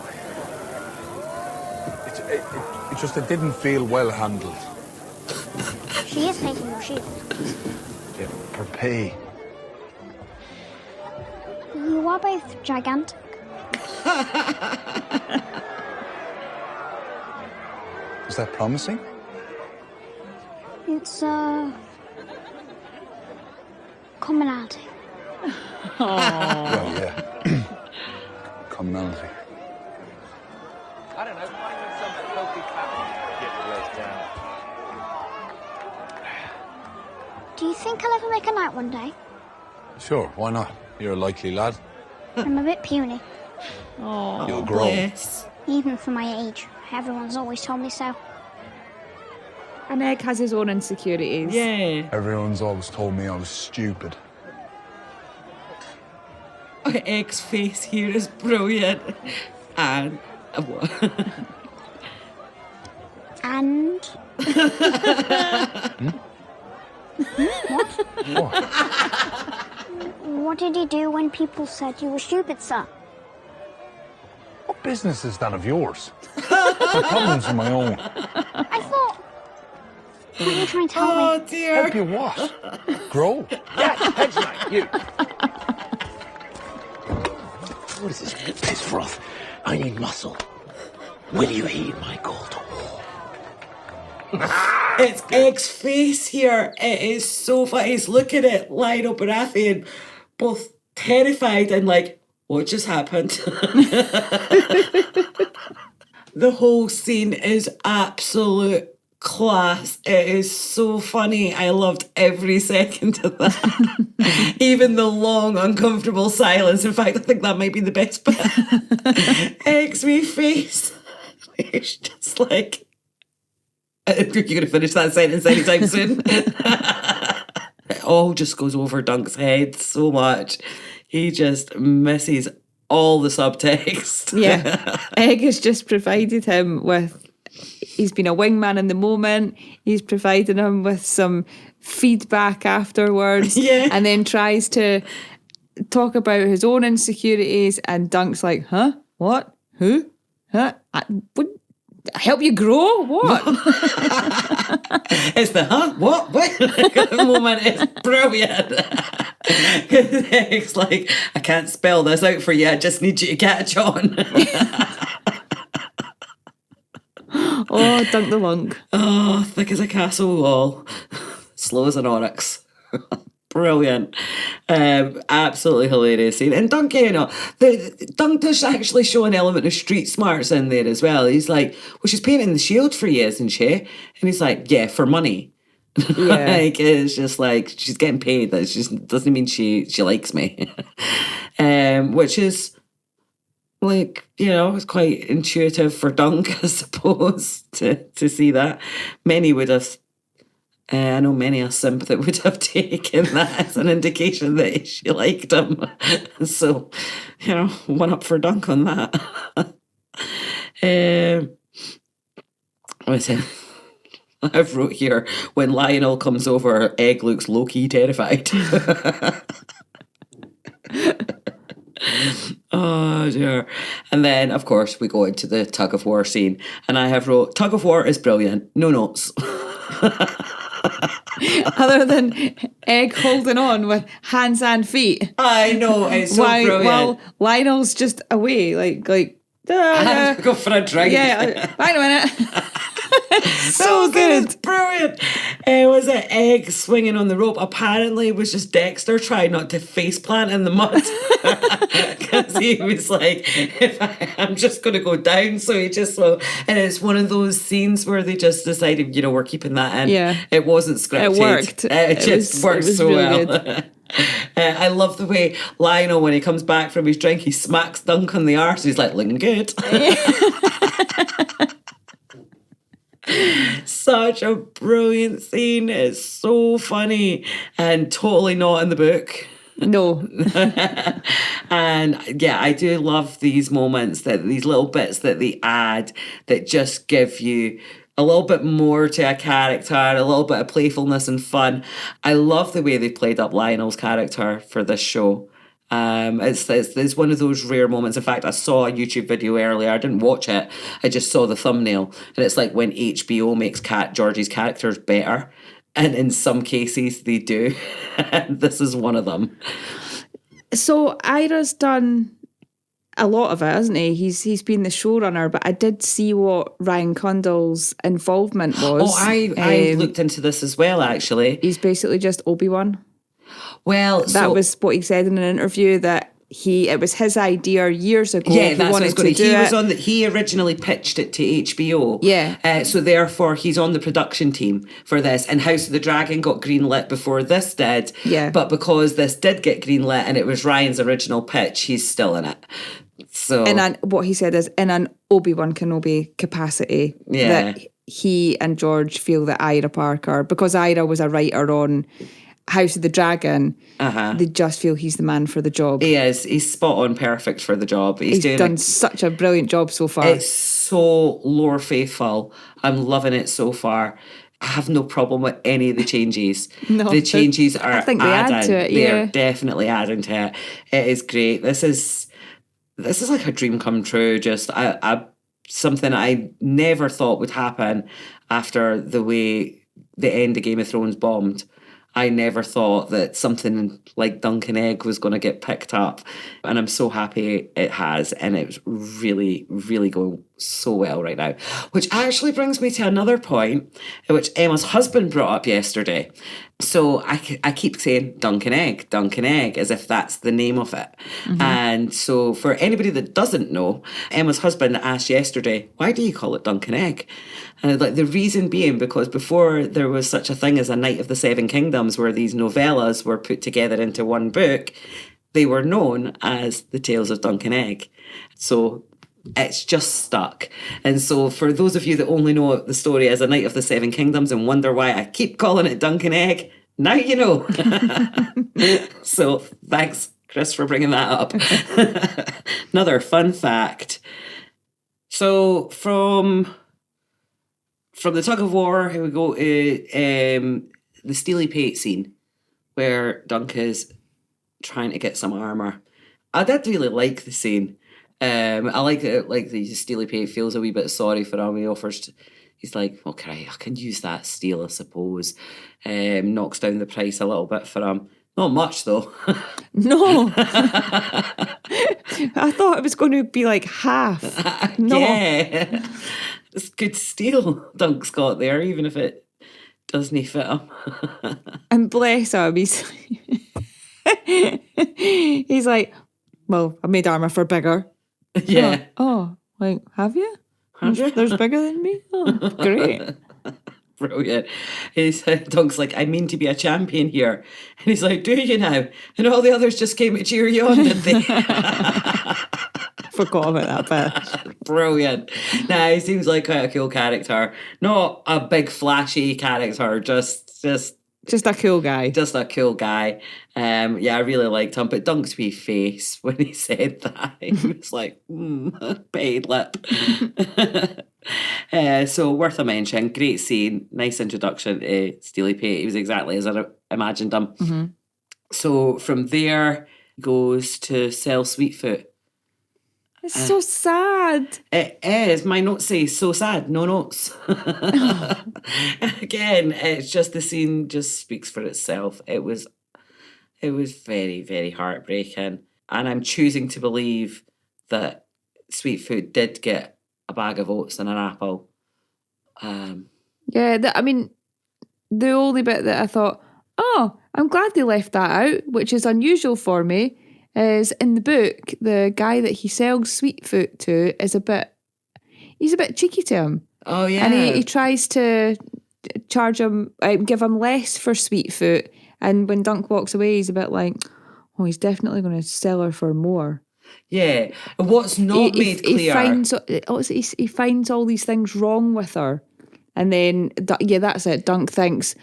It didn't feel well-handled. She is taking your shield. Yeah, for pay. You are both gigantic. Is that promising? It's commonality. Well, yeah. Commonality. I don't know, find me some filthy cat. Get the place down. Do you think I'll ever make a knight one day? Sure, why not? You're a likely lad. I'm a bit puny. Oh, You'll grow. Bless. Even for my age. Everyone's always told me so. and Egg has his own insecurities. Yeah. Everyone's always told me I was stupid. Egg's face here is brilliant. And And? What? What did he do when people said you were stupid, sir? What business is that of yours? My problems are my own. I thought... What are you trying to tell me? oh dear. Help you what? Grow? Yes, hedge knight, you. What is this piss froth? I need muscle. Will you heed my call to war? It's Egg's face here. It is so funny. He's looking at Lionel Baratheon, both terrified and like, what just happened? The whole scene is absolute class. It is so funny. I loved every second of that. Even the long, uncomfortable silence. In fact, I think that might be the best bit. Egg's wee face. It's just like... You're going to finish that sentence anytime soon. It all just goes over Dunk's head so much. He just misses all the subtext. Yeah. Egg has just provided him with... He's been a wingman in the moment. He's provided him with some feedback afterwards. Yeah. And then tries to talk about his own insecurities, and Dunk's like, huh? What? Who? Huh? Would help you grow? What? It's the what moment is brilliant. It's like, I can't spell this out for you, I just need you to catch on. Oh, Dunk the Lunk. Oh, thick as a castle wall, slow as an oryx. Brilliant. Absolutely hilarious scene. And Dunk, Dunk does actually show an element of street smarts in there as well. He's like, well, she's painting the shield for you, isn't she? And he's like, yeah, for money. Yeah. Like, it's just like, she's getting paid. That just doesn't mean she likes me. Which is, like, it's quite intuitive for Dunk, I suppose, to see that. Many would have, I know many a simp that would have taken that as an indication that she liked him. So, one up for Dunk on that. What's it? I've wrote here, when Lionel comes over, Egg looks low-key terrified. Oh dear. And then, of course, we go into the tug-of-war scene. And I have wrote, tug-of-war is brilliant. No notes. Other than Egg holding on with hands and feet. I know, it's so brilliant. While Lionel's just away, like I have to go for a drink. Yeah, wait a minute. So good. It's brilliant. Was it Egg swinging on the rope? Apparently it was just Dexter trying not to face plant in the mud. Because he was like, I'm just going to go down. So he just, and it's one of those scenes where they just decided, we're keeping that in. Yeah. It wasn't scripted. It worked. It just worked so really well. I love the way Lionel, when he comes back from his drink, he smacks Dunk on the arse. He's like, looking good. Such a brilliant scene. It's so funny and totally not in the book. No. And yeah, I do love these moments, these little bits that they add that just give you a little bit more to a character, a little bit of playfulness and fun. I love the way they played up Lionel's character for this show. It's one of those rare moments. In fact, I saw a YouTube video earlier. I didn't watch it. I just saw the thumbnail, and it's like when HBO makes Georgie's characters better, and in some cases they do. And this is one of them. So Ira's done a lot of it, hasn't he? He's been the showrunner, but I did see what Ryan Condal's involvement was. Oh, I looked into this as well, actually. He's basically just Obi-Wan. Well, that was what he said in an interview, that it was his idea years ago. Yeah, that's what I was going to. He originally pitched it to HBO. Yeah. So therefore, he's on the production team for this. And House of the Dragon got greenlit before this did. Yeah. But because this did get greenlit and it was Ryan's original pitch, he's still in it. So. And what he said is, in an Obi-Wan Kenobi capacity, that he and George feel that Ira Parker, because Ira was a writer on House of the Dragon, they just feel he's the man for the job. He is. He's spot on perfect for the job. He's done such a brilliant job so far. It's so lore faithful. I'm loving it so far. I have no problem with any of the changes. No, the changes are I think they add to it. Yeah. They're definitely adding to it. It is great. This is like a dream come true. Just something I never thought would happen after the way the end of Game of Thrones bombed. I never thought that something like Dunk and Egg was going to get picked up. And I'm so happy it has. And it's really, really going so well right now. Which actually brings me to another point, which Emma's husband brought up yesterday. So I keep saying Dunk and Egg, as if that's the name of it. Mm-hmm. And so for anybody that doesn't know, Emma's husband asked yesterday, why do you call it Dunk and Egg? And the reason being, because before there was such a thing as a Night of the Seven Kingdoms, where these novellas were put together into one book, they were known as the Tales of Dunk and Egg. So it's just stuck. And so for those of you that only know the story as a Night of the Seven Kingdoms and wonder why I keep calling it Dunk and Egg, now you know. So thanks, Chris, for bringing that up. Another fun fact. So from the tug-of-war, here we go, the Steely Pate scene where Dunk is trying to get some armour. I did really like the scene. I like it. Like the Steely Pate feels a wee bit sorry for him. He offers. He's like, okay, I can use that steel, I suppose. Knocks down the price a little bit for him. Not much though. No. I thought it was going to be like half. No. Yeah. It's good steel Dunk's got there, even if it doesn't fit him. And bless him, he's like, well, I made armour for bigger. Yeah. Oh, like, have you? There's bigger than me? Oh, great. Brilliant. Dunk's like, I mean to be a champion here. And he's like, do you now? And all the others just came to cheer you on, did they? Forgot about that bit. Brilliant. Nah, he seems like quite a cool character. Not a big flashy character, just a cool guy. Just a cool guy. Yeah, I really liked him. But Dunk's wee face when he said that, he was like, paid lip. So worth a mention. Great scene. Nice introduction to Steely Pate. He was exactly as I imagined him. Mm-hmm. So from there, he goes to sell Sweetfoot. It's so sad. It is. My notes say so sad. No notes. Again, it's just the scene just speaks for itself. It was very, very heartbreaking. And I'm choosing to believe that Sweetfoot did get a bag of oats and an apple. Yeah, I mean, the only bit that I thought, oh, I'm glad they left that out, which is unusual for me, is in the book, the guy that he sells Sweetfoot to is he's a bit cheeky to him. Oh, yeah. And he tries to charge him, give him less for Sweetfoot. And when Dunk walks away, he's a bit like, oh, he's definitely going to sell her for more. Yeah. What's not made clear. He finds all these things wrong with her. And then, yeah, that's it. Dunk thinks,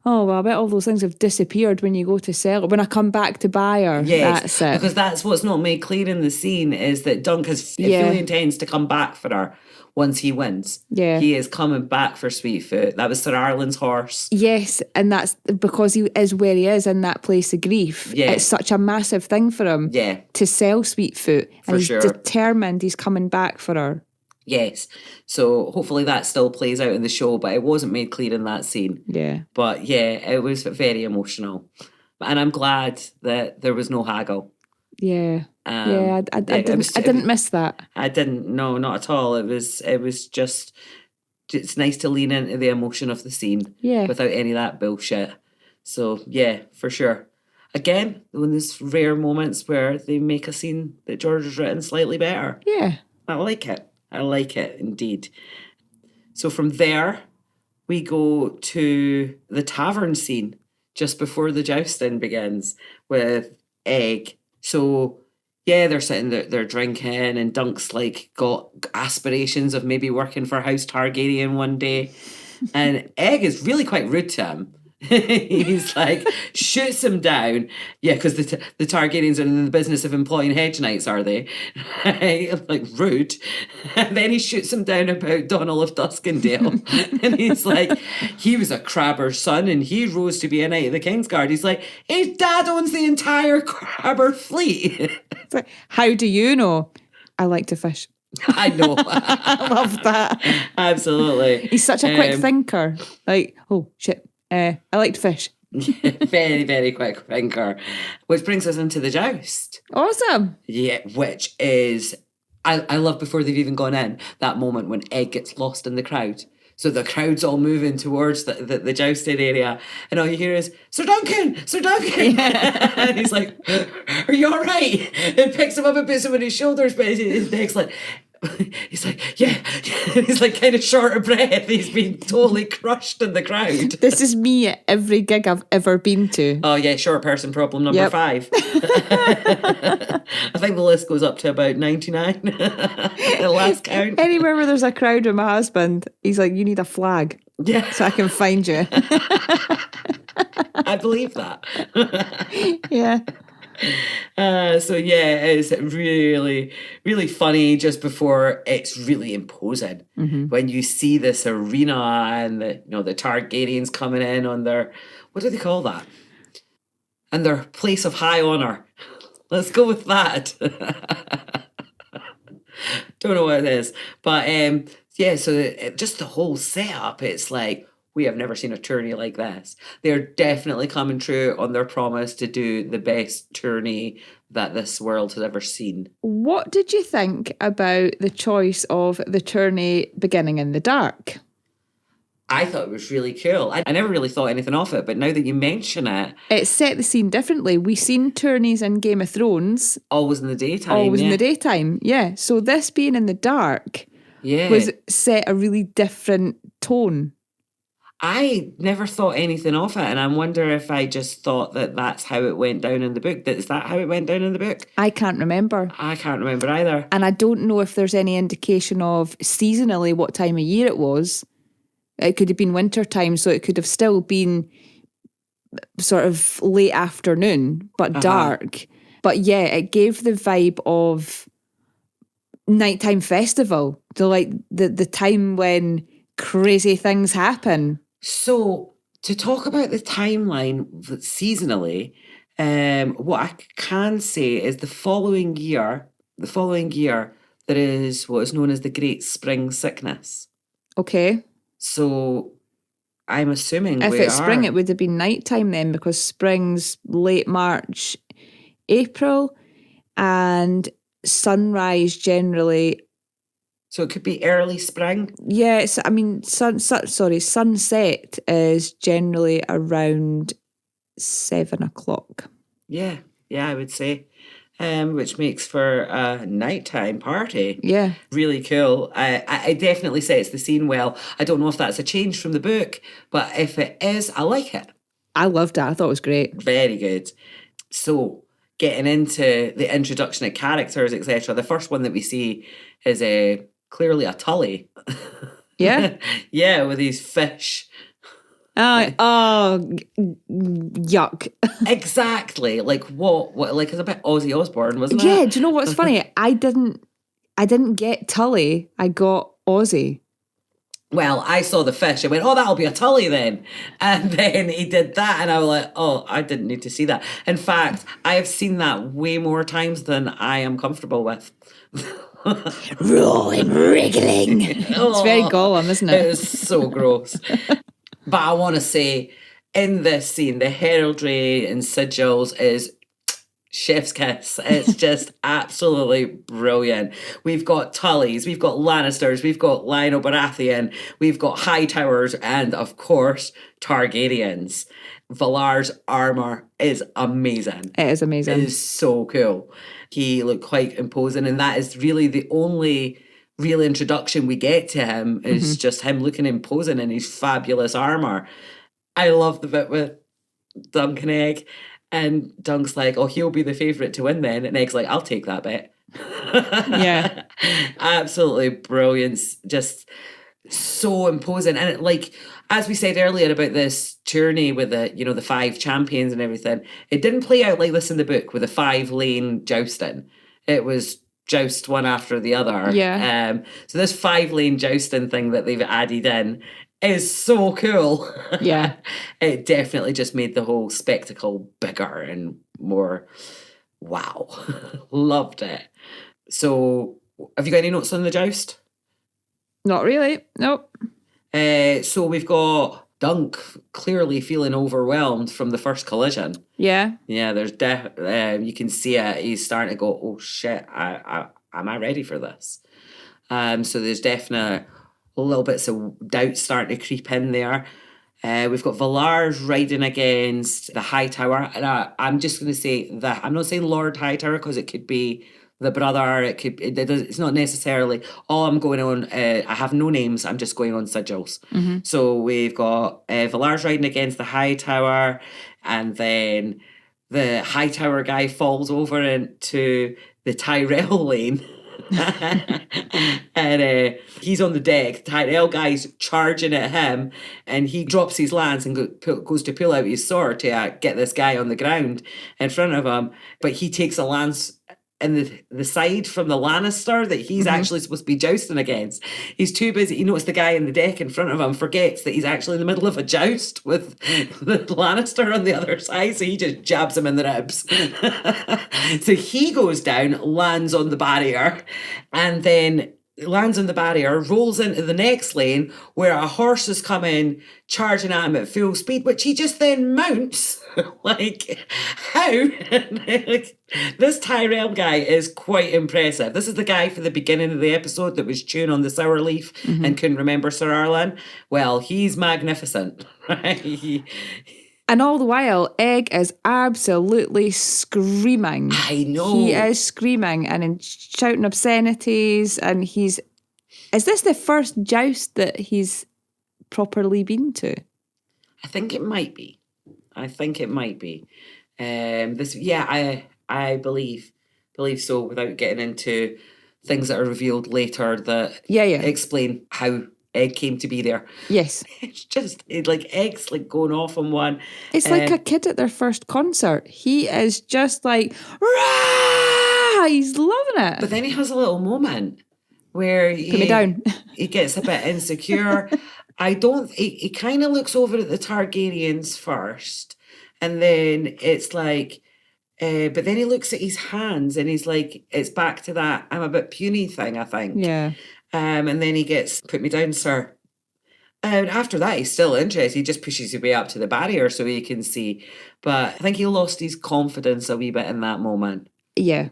oh, well, I bet all those things have disappeared when you go to sell her. When I come back to buy her, yes, that's it. Because that's what's not made clear in the scene is that Dunk fully intends to come back for her once he wins. Yeah. He is coming back for Sweetfoot. That was Sir Arlen's horse. Yes, and that's because he is where he is in that place of grief. Yeah. It's such a massive thing for him to sell Sweetfoot. And he's determined he's coming back for her. Yes. So hopefully that still plays out in the show, but it wasn't made clear in that scene. Yeah. But yeah, it was very emotional. And I'm glad that there was no haggle. Yeah. I didn't miss that. I didn't, no, not at all. It was just, it's nice to lean into the emotion of the scene without any of that bullshit. So yeah, for sure. Again, one of those rare moments where they make a scene that George has written slightly better. Yeah. I like it. I like it indeed. So from there, we go to the tavern scene just before the jousting begins with Egg. So yeah, they're sitting there, they're drinking, and Dunk's like got aspirations of maybe working for House Targaryen one day. And Egg is really quite rude to him. He's like, shoots him down. Yeah, because the Targaryens are in the business of employing hedge knights, are they? Like, rude. And then he shoots him down about Donald of Duskendale. And he's like, he was a crabber's son and he rose to be a knight of the Kingsguard. He's like, his dad owns the entire crabber fleet. It's like, how do you know? I like to fish. I know. I love that. Absolutely. He's such a quick thinker. Like, oh, shit. I like to fish. Very, very quick thinker. Which brings us into the joust. Awesome. Yeah, which is, I love before they've even gone in, that moment when Egg gets lost in the crowd. So the crowd's all moving towards the jousting area. And all you hear is, Sir Duncan! Sir Duncan! Yeah. And he's like, are you all right? And picks him up and puts him on his shoulders. But his neck's like, he's like, yeah. He's like kind of short of breath. He's been totally crushed in the crowd. This is me at every gig I've ever been to. Oh yeah, short person problem number 5. I think the list goes up to about 99. The last count. Anywhere where there's a crowd with my husband, he's like, you need a flag. Yeah. So I can find you. I believe that. Yeah. So yeah, it's really, really funny just before it's really imposing. When you see this arena and the Targaryens coming in on their, what do they call that? And their place of high honor. Let's go with that. Don't know what it is. But yeah, so just the whole setup, it's like, we have never seen a tourney like this. They're definitely coming true on their promise to do the best tourney that this world has ever seen. What did you think about the choice of the tourney beginning in the dark? I thought it was really cool. I never really thought anything of it, but now that you mention it... It set the scene differently. We've seen tourneys in Game of Thrones. Always in the daytime, Always in the daytime, yeah. So this being in the dark was set a really different tone. I never thought anything of it, and I wonder if I just thought that that's how it went down in the book. Is that how it went down in the book? I can't remember. I can't remember either. And I don't know if there's any indication of seasonally what time of year it was. It could have been winter time, so it could have still been sort of late afternoon, but dark. But yeah, it gave the vibe of nighttime festival. The time when crazy things happen. So, to talk about the timeline seasonally, what I can say is the following year, there is what is known as the Great Spring Sickness. Okay. So, I'm assuming if it's spring, it would have been nighttime then, because spring's late March, April, and sunrise generally. So it could be early spring? Yeah, sunset is generally around 7 o'clock. Yeah, I would say. Which makes for a nighttime party. Yeah. Really cool. I definitely sets the scene well. I don't know if that's a change from the book, but if it is, I like it. I loved it. I thought it was great. Very good. So, getting into the introduction of characters, etc., the first one that we see is clearly a Tully. Yeah? Yeah, with these fish. Yuck. Exactly. Like what like it's a bit Ozzy Osbourne, wasn't it? Yeah, do you know what's funny? I didn't get Tully, I got Ozzy. Well, I saw the fish. I went, oh, that'll be a Tully then. And then he did that. And I was like, oh, I didn't need to see that. In fact, I have seen that way more times than I am comfortable with. Raw and wriggling. It's very Gollum, isn't it? It is so gross. But I want to say, in this scene, the heraldry and sigils is chef's kiss. It's just absolutely brilliant. We've got Tullys, we've got Lannisters, we've got Lionel Baratheon, we've got Hightowers, and of course, Targaryens. Valar's armour is amazing. It is amazing. It is so cool. He looked quite imposing, and that is really the only real introduction we get to him is just him looking imposing in his fabulous armour. I love the bit with Dunk and Egg, and Dunk's like, oh, he'll be the favourite to win then, and Egg's like, I'll take that bet. Yeah. Absolutely brilliant. Just so imposing. And it, like, as we said earlier about this tourney with the 5 champions and everything, it didn't play out like this in the book with a 5-lane jousting. It was joust one after the other. Yeah. So this 5-lane jousting thing that they've added in is so cool. Yeah. It definitely just made the whole spectacle bigger and more wow. Loved it. So have you got any notes on the joust? Not really. Nope. So we've got Dunk clearly feeling overwhelmed from the first collision. Yeah. Yeah, there's you can see it. He's starting to go, oh shit, am I ready for this? So there's definitely little bits of doubt starting to creep in there. We've got Valar's riding against the Hightower. And I'm just going to say that, I'm not saying Lord Hightower because it could be the brother, it's not necessarily, I'm going on, I have no names, I'm just going on sigils. So we've got Valar's riding against the Hightower, and then the Hightower guy falls over into the Tyrell lane. And he's on the deck. The Tyrell guy's charging at him, and he drops his lance and goes to pull out his sword to get this guy on the ground in front of him. But he takes a lance in the side from the Lannister that he's actually supposed to be jousting against. He's too busy. He noticed the guy in the deck in front of him forgets that he's actually in the middle of a joust with the Lannister on the other side, so he just jabs him in the ribs. So he goes down, lands on the barrier, and then lands on the barrier, rolls into the next lane where a horse is coming, charging at him at full speed, which he just then mounts. Like, how? This Tyrell guy is quite impressive. This is the guy for the beginning of the episode that was chewing on the sour leaf and couldn't remember Sir Arlen. Well, he's magnificent, right? And all the while, Egg is absolutely screaming. I know. He is screaming and shouting obscenities, and is this the first joust that he's properly been to? I think it might be. I believe so, without getting into things that are revealed later that explain how Egg came to be there. Yes. It's just like Egg's like going off on one. It's like a kid at their first concert. He is just like, rah! He's loving it. But then he has a little moment where Put me down. He gets a bit insecure. He kind of looks over at the Targaryens first, and then it's like, but then he looks at his hands and he's like, it's back to that I'm a bit puny thing, I think. Yeah. And then he gets, put me down, sir. And after that, he's still interested. He just pushes his way up to the barrier so he can see. But I think he lost his confidence a wee bit in that moment. Yeah.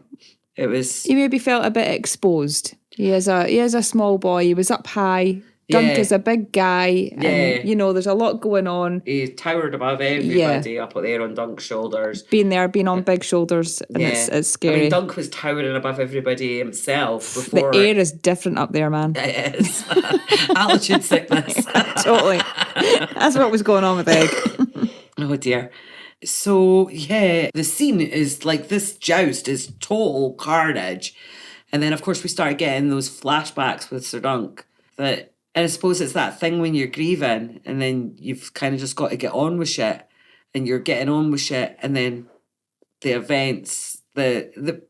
It was... He maybe felt a bit exposed. He is a small boy. He was up high. Dunk is a big guy. And, there's a lot going on. He towered above everybody up at Aerion Dunk's shoulders. Being on big shoulders, and it's scary. I mean, Dunk was towering above everybody himself before. The air is different up there, man. It is. Altitude sickness. Totally. That's what was going on with Egg. Oh dear. So, the scene is like, this joust is total carnage. And then, of course, we start getting those flashbacks with Sir Dunk that... And I suppose it's that thing when you're grieving and then you've kind of just got to get on with shit, and you're getting on with shit, and then the events, the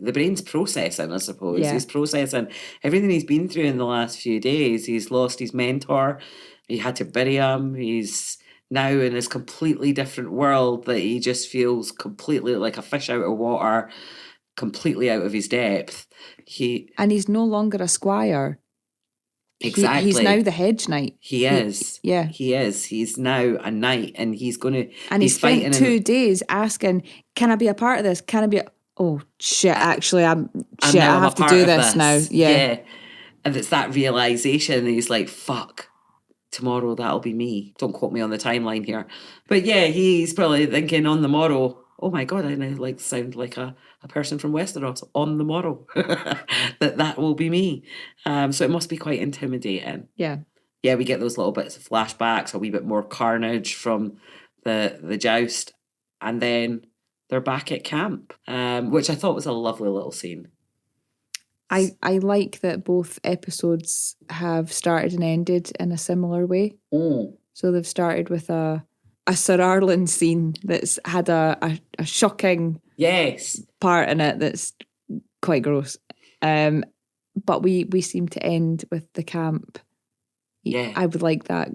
brain's processing, I suppose. Yeah. He's processing everything he's been through in the last few days. He's lost his mentor. He had to bury him. He's now in this completely different world that he just feels completely like a fish out of water, completely out of his depth. And he's no longer a squire. Exactly. He's now the hedge knight. He is. He is. He's now a knight, and he's going to... And he's spent 2 days asking, can I be a part of this? Can I be... Oh, shit, actually, I have to do this now. Yeah. And it's that realisation, he's like, fuck, tomorrow that'll be me. Don't quote me on the timeline here. But he's probably thinking on the morrow, oh my God, I now sound like a person from Westeros, on the morrow, that will be me. So it must be quite intimidating. Yeah. Yeah, we get those little bits of flashbacks, a wee bit more carnage from the joust, and then they're back at camp, which I thought was a lovely little scene. I like that both episodes have started and ended in a similar way. Mm. So they've started with a Sir Arlen scene that's had a shocking part in it that's quite gross. But we seem to end with the camp. Yeah. I would like that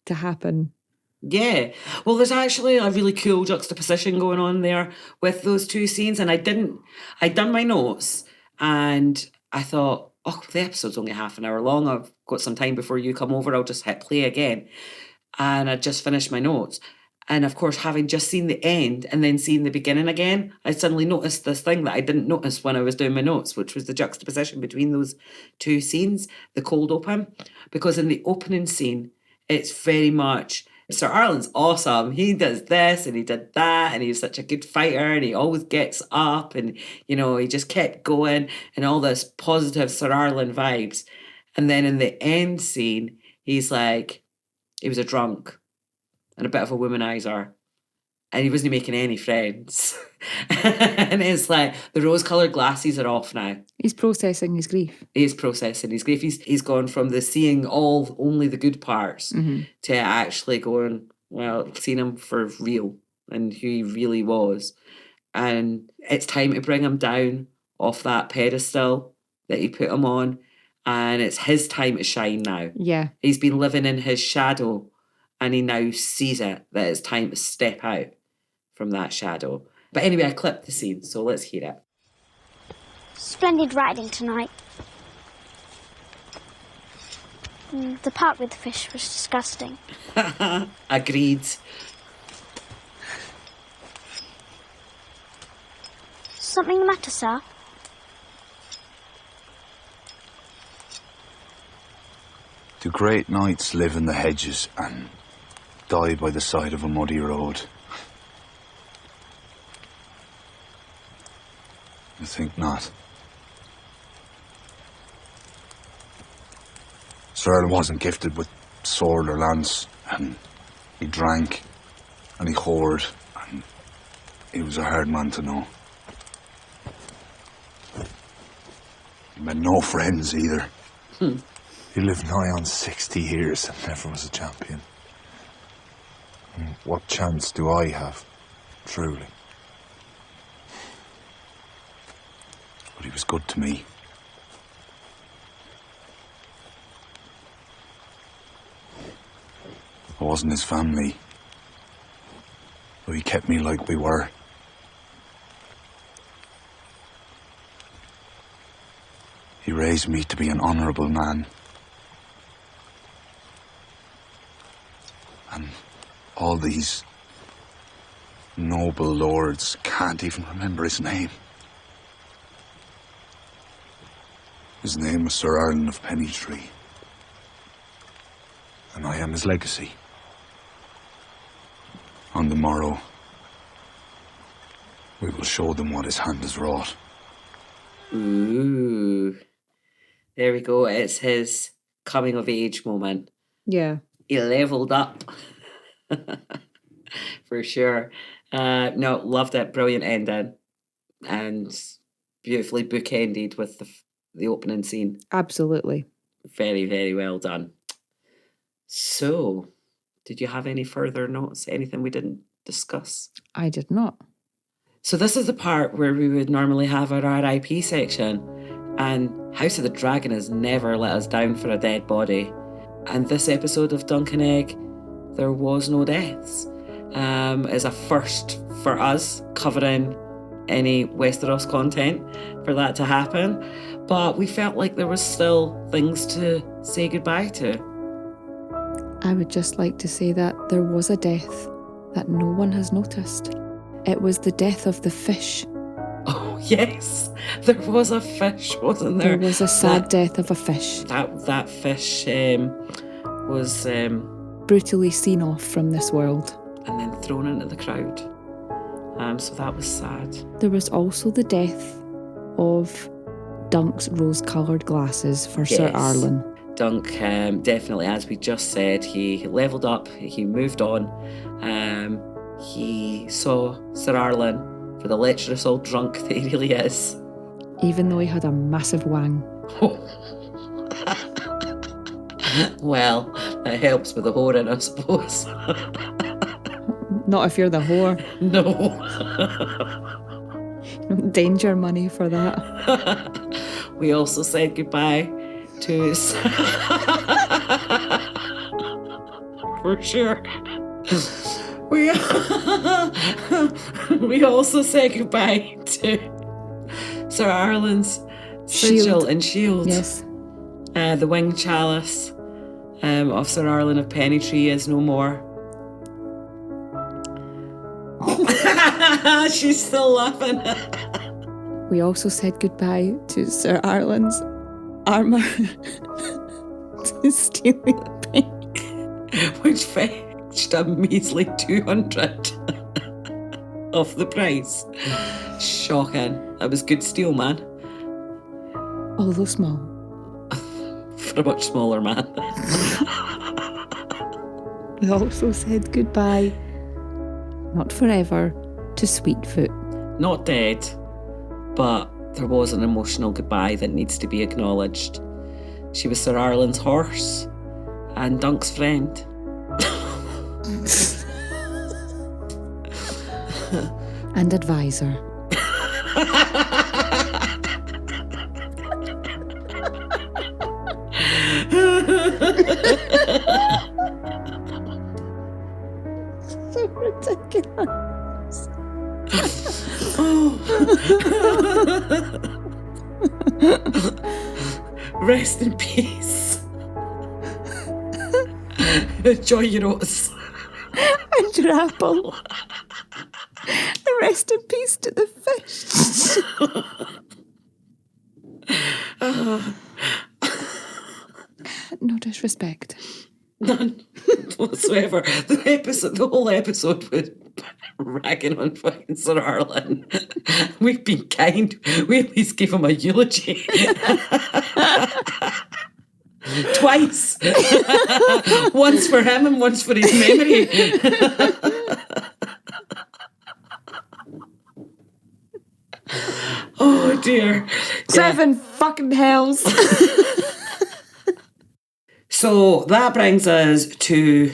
to happen. Yeah. Well, there's actually a really cool juxtaposition going on there with those two scenes. And I'd done my notes and I thought, oh, the episode's only half an hour long. I've got some time before you come over. I'll just hit play again. And I just finished my notes. And of course, having just seen the end and then seen the beginning again, I suddenly noticed this thing that I didn't notice when I was doing my notes, which was the juxtaposition between those two scenes, the cold open. Because in the opening scene, it's very much, Sir Arlen's awesome. He does this and he did that and he's such a good fighter and he always gets up and, he just kept going and all this positive Sir Arlen vibes. And then in the end scene, he's like, he was a drunk and a bit of a womanizer. and he wasn't making any friends. And it's like the rose-coloured glasses are off now. He's processing his grief. He's processing his grief. He's gone from the seeing only the good parts to actually going, well, seeing him for real and who he really was. And it's time to bring him down off that pedestal that he put him on. And it's his time to shine now. Yeah. He's been living in his shadow and he now sees it, that it's time to step out from that shadow. But anyway, I clipped the scene, so let's hear it. Splendid riding tonight. The part with the fish was disgusting. Agreed. Something the matter, sir? Do great knights live in the hedges and die by the side of a muddy road? I think not. Sir Erlen wasn't gifted with sword or lance, and he drank, and he whored, and he was a hard man to know. He made no friends either. He lived nigh on 60 years and never was a champion. What chance do I have, truly? But he was good to me. I wasn't his family, but he kept me like we were. He raised me to be an honourable man. And all these noble lords can't even remember his name. His name was Sir Erlen of Pennytree. And I am his legacy. On the morrow, we will show them what his hand has wrought. Ooh. There we go. It's his coming of age moment. Yeah. He leveled up. For sure. No, loved it. Brilliant ending. And beautifully bookended with the opening scene. Absolutely. Very, very well done. So, did you have any further notes? Anything we didn't discuss? I did not. So this is the part where we would normally have our RIP section, and House of the Dragon has never let us down for a dead body. And this episode of Dunk and Egg, there was no deaths. Is a first for us, covering any Westeros content for that to happen. But we felt like there was still things to say goodbye to. I would just like to say that there was a death that no one has noticed. It was the death of the fish. Oh, yes. There was a fish, wasn't there? There was a sad death of a fish. That fish was... brutally seen off from this world. And then thrown into the crowd. So that was sad. There was also the death of Dunk's rose-coloured glasses for Sir Erlen. Dunk, definitely, as we just said, he levelled up, he moved on. He saw Sir Erlen for the lecherous old drunk that he really is. Even though he had a massive wang. Well, that helps with the whoring, I suppose. Not if you're the whore. No. Danger money for that. We also said goodbye to... For sure. We also said goodbye to Sir Erlen's sigil and shield. Yes. The winged chalice of Sir Erlen of Pennytree is no more. She's still laughing. We also said goodbye to Sir Erlen's armour to stealing paint, which fetched a measly 200 of the price. Shocking. That was good steal, man. Although small. For a much smaller man. We also said goodbye not forever, to Sweetfoot. Not dead, but there was an emotional goodbye that needs to be acknowledged. She was Sir Arlen's horse and Dunk's friend. And advisor. So ridiculous. Rest in peace. Enjoy your oats. And your apple. Rest in peace to the fish. No disrespect. None whatsoever. The whole episode was ragging on fucking Sir Arlen. We've been kind. We at least gave him a eulogy. Twice. Once for him and once for his memory. Oh dear. 7 fucking hells. So that brings us to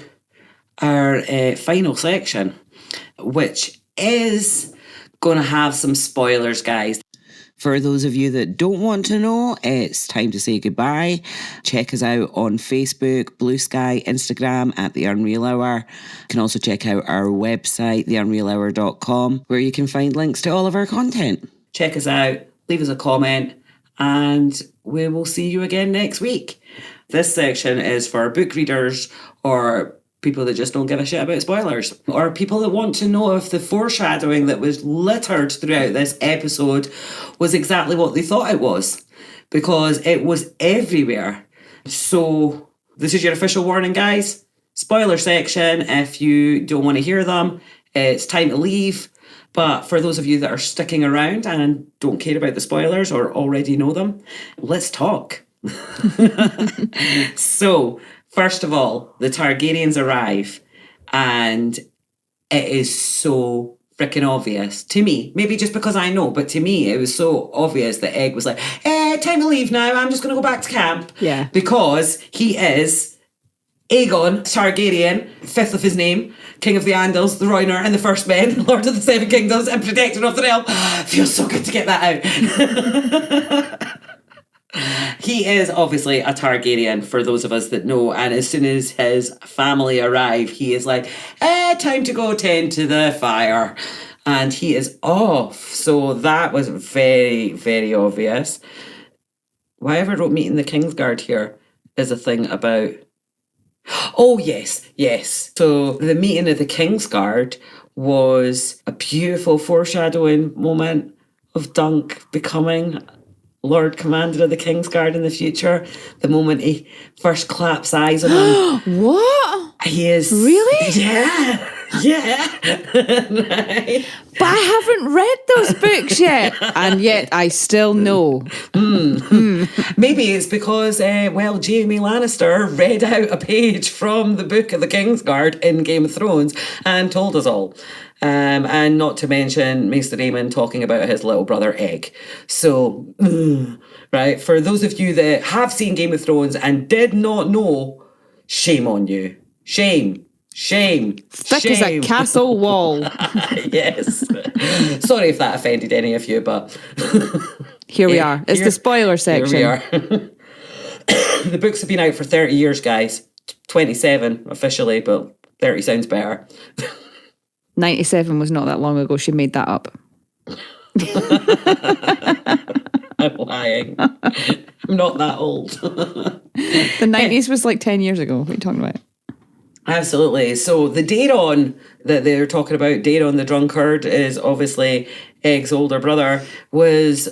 our final section, which is going to have some spoilers, guys. For those of you that don't want to know, it's time to say goodbye. Check us out on Facebook, Blue Sky, Instagram at The Unreal Hour. You can also check out our website, theunrealhour.com, where you can find links to all of our content. Check us out, leave us a comment, and we will see you again next week. This section is for book readers or people that just don't give a shit about spoilers, or people that want to know if the foreshadowing that was littered throughout this episode was exactly what they thought it was, because it was everywhere. So this is your official warning, guys. Spoiler section. If you don't want to hear them, it's time to leave. But for those of you that are sticking around and don't care about the spoilers or already know them, let's talk. So, first of all, the Targaryens arrive, and it is so freaking obvious to me. Maybe just because I know, but to me, it was so obvious that Egg was like, time to leave now. I'm just going to go back to camp. Yeah. Because he is Aegon Targaryen, 5th of his name, King of the Andals, the Rhoynar, and the First Men, Lord of the Seven Kingdoms, and Protector of the Realm. Feels so good to get that out. He is obviously a Targaryen, for those of us that know, and as soon as his family arrive, he is like, time to go tend to the fire. And he is off. So that was very, very obvious. Why ever wrote meeting the Kingsguard here is a thing about... Oh, yes. So the meeting of the Kingsguard was a beautiful foreshadowing moment of Dunk becoming Lord Commander of the Kingsguard in the future. The moment he first claps eyes on him. What? He is... Really? Yeah. Right. But I haven't read those books yet. And yet I still know. Maybe it's because, Jaime Lannister read out a page from the book of the Kingsguard in Game of Thrones and told us all. And not to mention Maester Aemon talking about his little brother Egg. So, right, for those of you that have seen Game of Thrones and did not know, shame on you. Shame. Thick as a castle wall. Yes. Sorry if that offended any of you, but... Here we are. It's the spoiler section. Here we are. The books have been out for 30 years, guys. 27 officially, but 30 sounds better. 97 was not that long ago. She made that up. I'm lying. I'm not that old. The 90s was like 10 years ago. What are you talking about? Absolutely. So the Daeron that they're talking about, Daeron the drunkard, is obviously Egg's older brother, was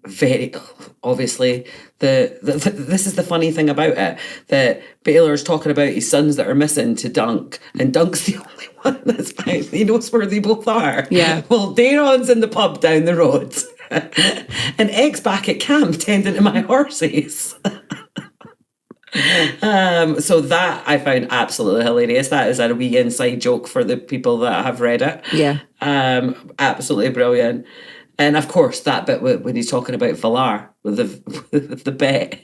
very obviously this is the funny thing about it, that Baylor's talking about his sons that are missing to Dunk, and Dunk's the only one that's fine. He knows where they both are. Yeah. Well, Daeron's in the pub down the road and Egg's back at camp tending to my horses. So that I found absolutely hilarious. That is a wee inside joke for the people that have read it. Yeah. Absolutely brilliant. And of course, that bit when he's talking about Valar with the bet,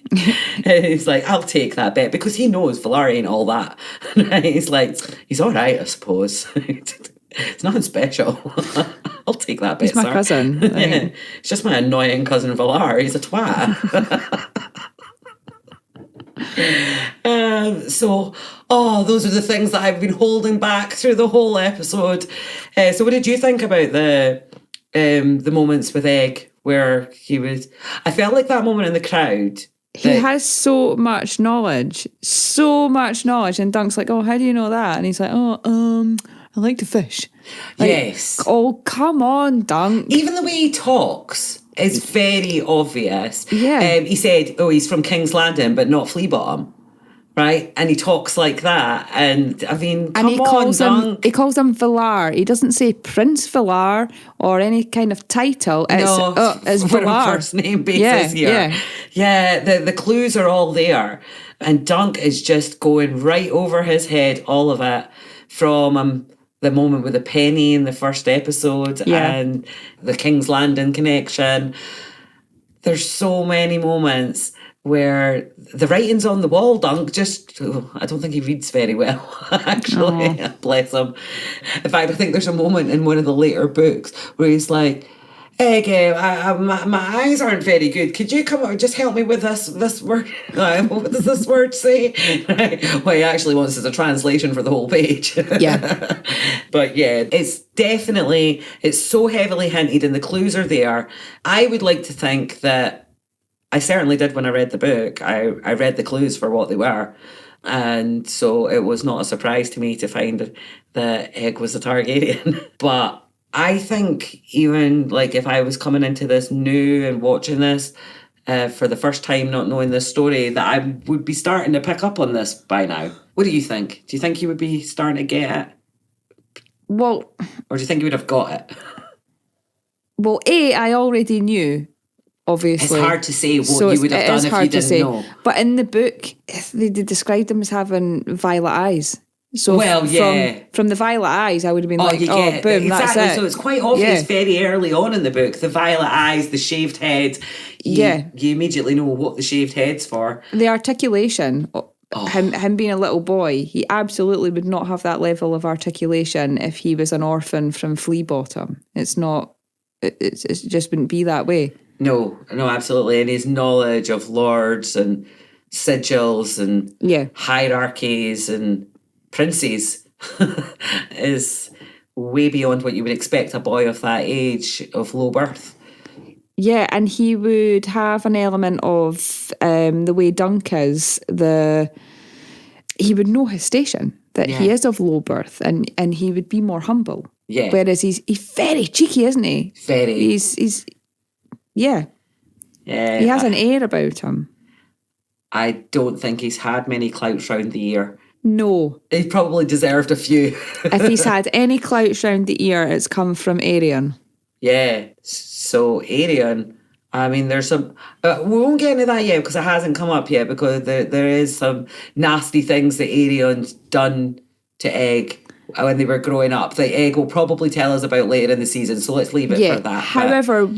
and he's like, "I'll take that bet," because he knows Valar ain't all that. He's like, "He's all right, I suppose. It's nothing special. I'll take that bet." He's my cousin. Yeah, it's just my annoying cousin Valar. He's a twat. Those are the things that I've been holding back through the whole episode. So, what did you think about the moments with Egg where he was? I felt like that moment in the crowd. He has so much knowledge, and Dunk's like, "Oh, how do you know that?" And he's like, "Oh, I like to fish." Like, yes. Oh, come on, Dunk. Even the way he talks is very obvious. Yeah. He said, "Oh, he's from King's Landing, but not Flea Bottom." Right, and he talks like that, and I mean, He calls him Valar. He doesn't say Prince Valar or any kind of title. It's Valar. First name basis here. Yeah. The clues are all there, and Dunk is just going right over his head, all of it, from the moment with the penny in the first episode and the King's Landing connection. There's so many moments where the writing's on the wall. Dunk I don't think he reads very well, actually. Bless him. In fact, I think there's a moment in one of the later books where he's like, "Egg, my eyes aren't very good. Could you come and just help me with this word? What does this word say?" What he actually wants is a translation for the whole page. Yeah. But yeah, it's so heavily hinted and the clues are there. I would like to think that I certainly did when I read the book. I read the clues for what they were. And so it was not a surprise to me to find that Egg was a Targaryen. But I think even like if I was coming into this new and watching this for the first time, not knowing this story, that I would be starting to pick up on this by now. What do you think? Do you think you would be starting to get it? Well... Or do you think you would have got it? Well, I already knew. Obviously. It's hard to say what you would have done if you didn't know. But in the book, they described him as having violet eyes. So from the violet eyes, I would have been boom, exactly. that's it. So it's quite obvious very early on in the book, the violet eyes, the shaved head. You immediately know what the shaved head's for. The articulation, him being a little boy, he absolutely would not have that level of articulation if he was an orphan from Flea Bottom. It's not, it just wouldn't be that way. No, absolutely. And his knowledge of lords and sigils and hierarchies and princes is way beyond what you would expect a boy of that age of low birth. Yeah, and he would have an element of the way Dunk is, he would know his station, that he is of low birth, and he would be more humble. Yeah. Whereas he's very cheeky, isn't he? Very. He's he has an air about him. I don't think he's had many clouts round the ear. No. He probably deserved a few. If he's had any clouts round the ear, it's come from Aerion. Yeah. So Aerion, I mean, there's some... we won't get into that yet because it hasn't come up yet, because there is some nasty things that Aerion's done to Egg when they were growing up that Egg will probably tell us about later in the season, so let's leave it for that. However,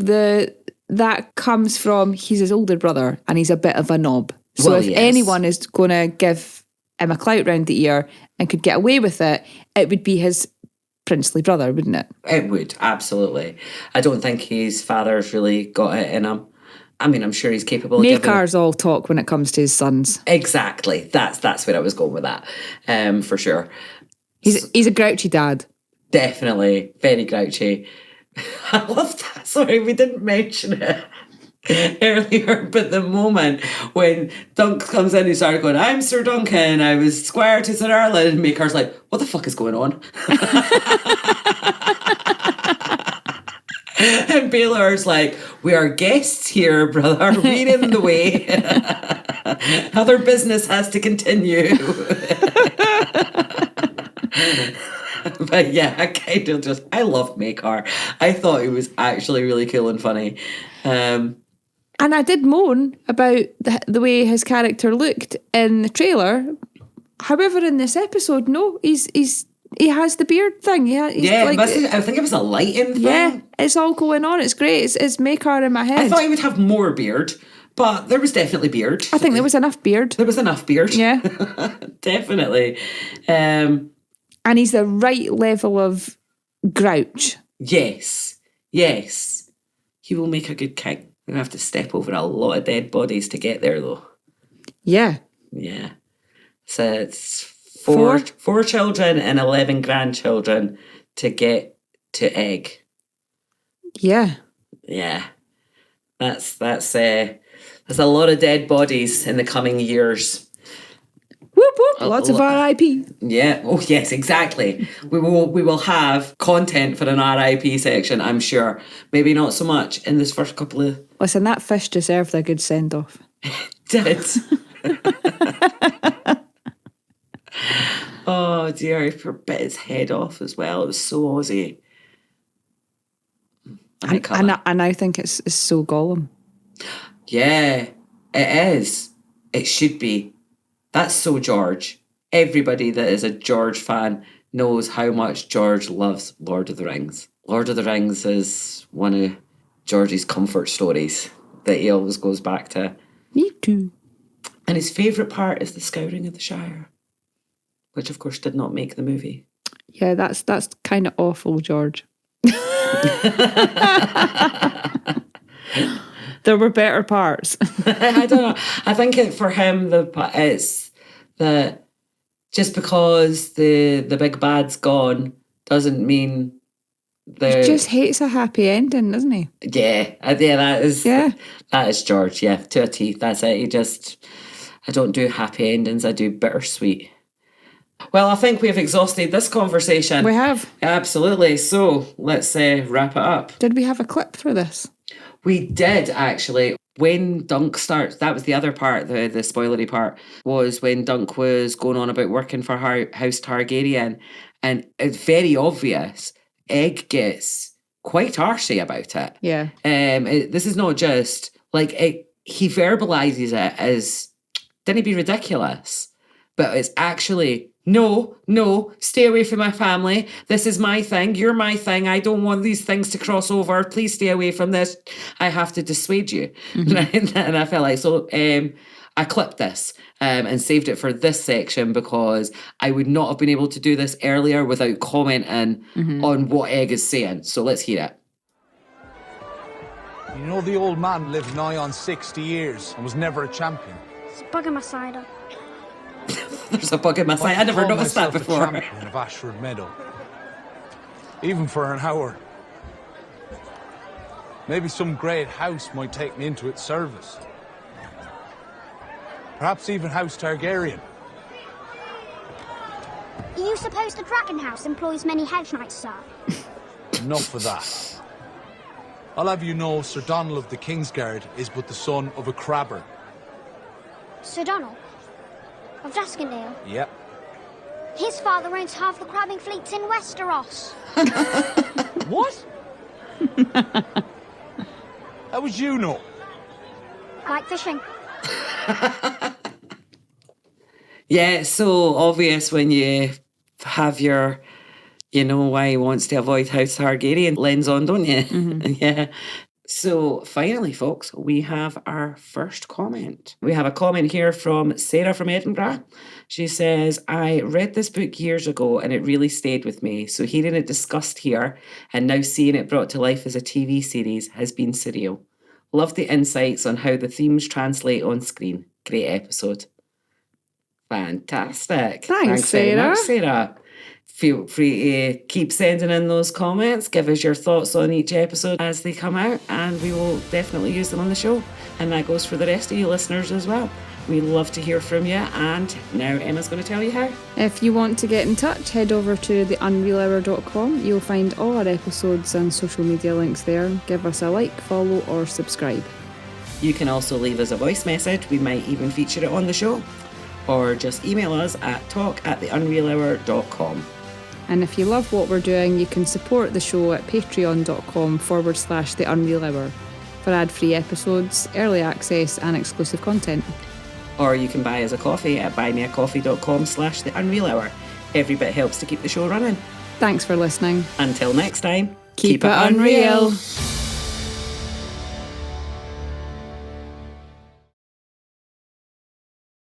that comes from he's his older brother and he's a bit of a knob. So if anyone is going to give him a clout round the ear and could get away with it, it would be his princely brother, wouldn't it? It would, absolutely. I don't think his father's really got it in him. I mean, I'm sure he's capable of Makars all talk when it comes to his sons. Exactly. That's where I was going with that, for sure. He's a grouchy dad. Definitely. Very grouchy. I love that. Sorry, we didn't mention it earlier, but the moment when Dunk comes in and started going, "I'm Sir Duncan, I was squire to Sir Erlen," and Maker's like, "What the fuck is going on?" And Baelor's like, "We are guests here, brother. We're in the way. Other business has to continue." But yeah, I loved Makar. I thought he was actually really cool and funny. And I did moan about the way his character looked in the trailer. However, in this episode, no, he has the beard thing. I think it was a lighting thing. Yeah, it's all going on. It's great. It's Makar in my head. I thought he would have more beard, but there was definitely beard. I think there was enough beard. There was enough beard. Yeah. Definitely. And he's the right level of grouch. Yes. He will make a good king. We're going to have to step over a lot of dead bodies to get there, though. Yeah. Yeah. So it's four children and 11 grandchildren to get to Egg. Yeah. Yeah. That's a lot of dead bodies in the coming years. Whoop whoop. Lots of RIP. Yeah. Oh yes, exactly. We will have content for an RIP section, I'm sure. Maybe not so much in this first couple of... Listen, that fish deserved a good send-off. Did. Oh dear, he bit his head off as well. It was so Aussie. I now think it's so Gollum. Yeah, it is. It should be. That's so George. Everybody that is a George fan knows how much George loves Lord of the Rings. Lord of the Rings is one of George's comfort stories that he always goes back to. Me too. And his favourite part is the scouring of the Shire, which of course did not make the movie. Yeah, that's kind of awful, George. There were better parts. I don't know. I think for him, it's that just because the big bad's gone doesn't mean He just hates a happy ending, doesn't he? Yeah, that is George. Yeah, to a T. That's it. I don't do happy endings. I do bittersweet. Well, I think we've exhausted this conversation. We have. Absolutely. So let's wrap it up. Did we have a clip for this? We did, actually. When Dunk starts, that was the other part, the spoilery part, was when Dunk was going on about working for House Targaryen. And it's very obvious, Egg gets quite arsey about it. Yeah. This is not just, he verbalises it as, didn't he be ridiculous? But it's actually... No, stay away from my family. This is my thing. You're my thing. I don't want these things to cross over. Please stay away from this. I have to dissuade you. Mm-hmm. And I felt like, I clipped this and saved it for this section because I would not have been able to do this earlier without commenting on what Egg is saying. So let's hear it. You know the old man lived nigh on 60 years and was never a champion. It's a bug in my cider. There's a bug in my side. I never noticed that before. A champion of Ashford Meadow. Even for an hour. Maybe some great house might take me into its service. Perhaps even House Targaryen. You suppose the Dragon House employs many hedge knights, sir? Enough of that. I'll have you know Sir Donald of the Kingsguard is but the son of a crabber. Sir Donald? Of Duskendale? Yep. His father owns half the crabbing fleets in Westeros. What? How would you know? Like fishing. Yeah, it's so obvious when you have your, why he wants to avoid House Targaryen lens on, don't you? Mm-hmm. Yeah. So finally, folks, we have our first comment. We have a comment here from Sarah from Edinburgh. She says, I read this book years ago and it really stayed with me. So hearing it discussed here and now seeing it brought to life as a TV series has been surreal. Love the insights on how the themes translate on screen. Great episode. Fantastic. Thanks Sarah. Very much, Sarah. Feel free to keep sending in those comments. Give us your thoughts on each episode as they come out, and we will definitely use them on the show. And that goes for the rest of you listeners as well. We love to hear from you, and now Emma's going to tell you how. If you want to get in touch, head over to theunrealhour.com. You'll find all our episodes and social media links there. Give us a like, follow, or subscribe. You can also leave us a voice message. We might even feature it on the show. Or just email us at talk@theunrealhour.com. And if you love what we're doing, you can support the show at patreon.com/theunrealhour. for ad-free episodes, early access and exclusive content. Or you can buy us a coffee at buymeacoffee.com/theunrealhour. Every bit helps to keep the show running. Thanks for listening. Until next time, Keep it unreal.